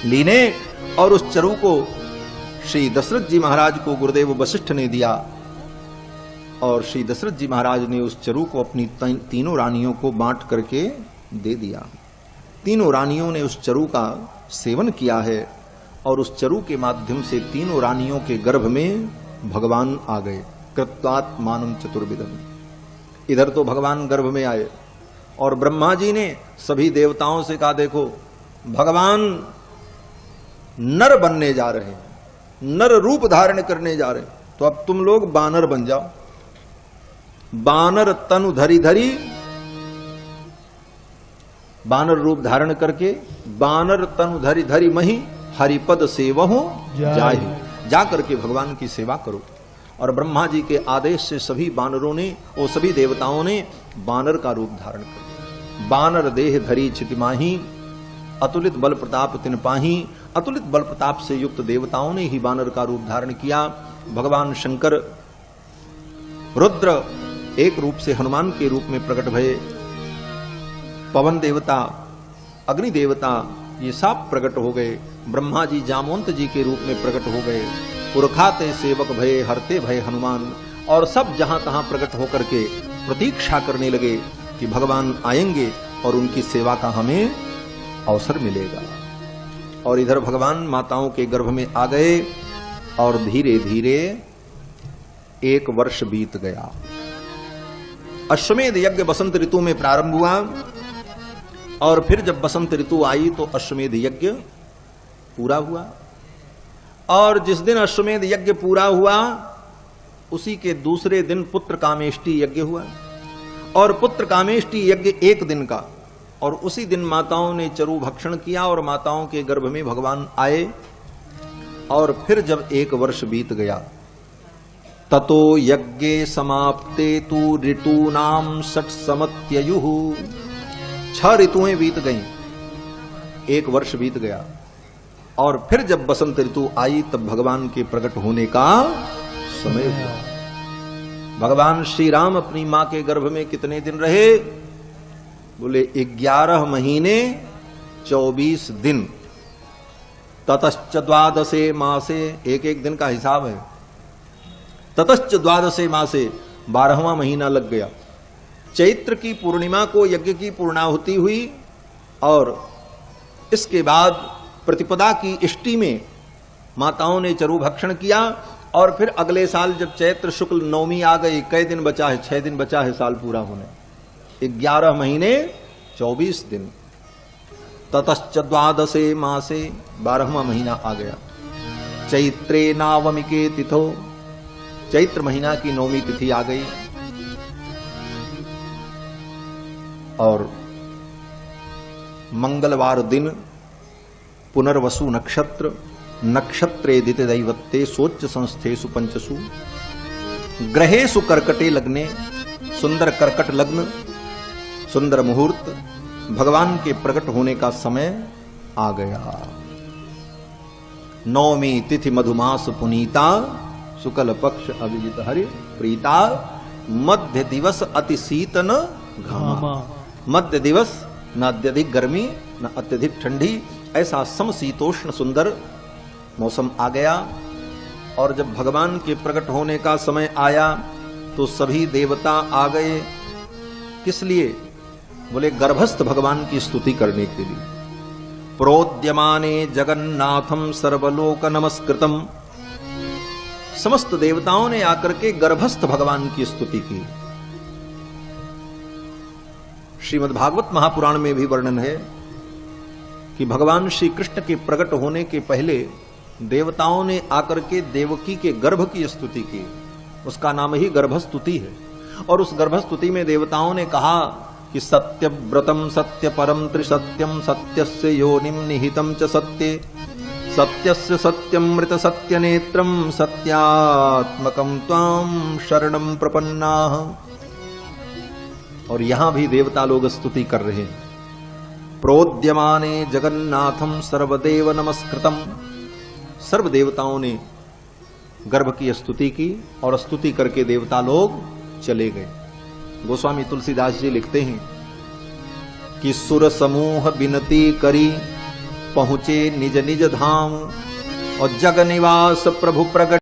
लीने। और उस चरु को श्री दशरथ जी महाराज को गुरुदेव वशिष्ठ ने दिया और श्री दशरथ जी महाराज ने उस चरु को अपनी तीनों रानियों को बांट करके दे दिया। तीनों रानियों ने उस चरु का सेवन किया है और उस चरु के माध्यम से तीनों रानियों के गर्भ में भगवान आ गए। कृत्वात्मानं चतुर्विधम, इधर तो भगवान गर्भ में आए और ब्रह्मा जी ने सभी देवताओं से कहा देखो भगवान नर बनने जा रहे हैं, नर रूप धारण करने जा रहे हैं, तो अब तुम लोग बानर बन जाओ। बानर तनु धरी धरी, बानर रूप धारण करके बानर तनु धरी धरी मही हरिपद सेवहु जाहि, जा करके भगवान की सेवा करो। और ब्रह्मा जी के आदेश से सभी बानरों ने और सभी देवताओं ने बानर का रूप धारण कर। बानर देह धरी छितिमाही, अतुलित बल प्रताप तिन पाही। अतुलित बल प्रताप से युक्त देवताओं ने ही बानर का रूप धारण किया। भगवान शंकर रुद्र एक रूप से हनुमान के रूप में प्रकट भये। पवन देवता अग्नि देवता ये सब प्रकट हो गए। ब्रह्मा जी जामवंत जी के रूप में प्रकट हो गए। पुरखाते सेवक भये हरते भय हनुमान। और सब जहां तहां प्रकट होकर के प्रतीक्षा करने लगे कि भगवान आएंगे और उनकी सेवा का हमें अवसर मिलेगा। और इधर भगवान माताओं के गर्भ में आ गए और धीरे धीरे 1 वर्ष बीत गया। अश्वमेध यज्ञ बसंत ऋतु में प्रारंभ हुआ और फिर जब बसंत ऋतु आई तो अश्वमेध यज्ञ पूरा हुआ। और जिस दिन अश्वमेध यज्ञ पूरा हुआ उसी के दूसरे दिन पुत्र कामेष्टि यज्ञ हुआ। और पुत्र कामेष्टि यज्ञ 1 दिन का, और उसी दिन माताओं ने चरु भक्षण किया और माताओं के गर्भ में भगवान आए। और फिर जब 1 वर्ष बीत गया ततो यज्ञे समाप्ते तु ऋतूनाम षट् समत्ययुः। 6 ऋतुएं बीत गईं, 1 वर्ष बीत गया, और फिर जब बसंत ऋतु आई तब भगवान के प्रकट होने का समय हुआ। भगवान श्री राम अपनी मां के गर्भ में कितने दिन रहे? बोले 11 महीने 24 दिन। ततश्च द्वादशे मासे, एक दिन का हिसाब है। ततश्च द्वादशे मासे, 12वां महीना लग गया। चैत्र की पूर्णिमा को यज्ञ की पूर्णाहुति हुई, और इसके बाद प्रतिपदा की इष्टि में माताओं ने चरु भक्षण किया, और फिर अगले साल जब चैत्र शुक्ल नवमी आ गई, कई दिन बचा है? 6 दिन बचा है साल पूरा होने। 11 महीने 24 दिन। ततश्च द्वादशे मासे, 12वां महीना आ गया। चैत्रे नावमिके तिथो, चैत्र महीना की 9वीं तिथि आ गई, और मंगलवार दिन पुनर्वसु नक्षत्र, नक्षत्रे दिते दैवत्ते सोच संस्थेषु पंचसु, ग्रहेषु कर्कटे लग्ने, सुंदर कर्कट लग्न, सुंदर मुहूर्त, भगवान के प्रकट होने का समय आ गया। 9वीं तिथि मधुमास पुनीता, शुक्ल पक्ष अभिजित हरि प्रीता, मध्य दिवस अति शीतन घामा। मध्य दिवस न अत्यधिक गर्मी न अत्यधिक ठंडी, ऐसा समशीतोष्ण सुंदर मौसम आ गया। और जब भगवान के प्रकट होने का समय आया तो सभी देवता आ गए। किस लिए? बोले गर्भस्थ भगवान की स्तुति करने के लिए। प्रोद्यमाने जगन्नाथम सर्वलोक नमस्कृतम, समस्त देवताओं ने आकर के गर्भस्थ भगवान की स्तुति की। श्रीमद् भागवत महापुराण में भी वर्णन है कि भगवान श्री कृष्ण के प्रकट होने के पहले देवताओं ने आकर के देवकी के गर्भ की स्तुति की। उसका नाम ही गर्भस्तुति है। और उस गर्भस्तुति में देवताओं ने कहा कि सत्यव्रतम सत्य परम त्रिसत्यम, सत्यस्य योनिम निहितम च सत्ये, सत्यस्य सत्यमृत सत्य नेत्रम, सत्यात्मकम त्वाम शरणम प्रपन्नाः। और यहां भी देवता लोग स्तुति कर रहे हैं। प्रोद्यमाने जगन्नाथम सर्वदेव नमस्कृतम, सर्व देवताओं ने गर्भ की स्तुति की, और स्तुति करके देवता लोग चले गए। गोस्वामी तुलसीदास जी लिखते हैं कि सुर समूह बिनती करी, पहुंचे निज निज धाम, और जग निवास प्रभु प्रगट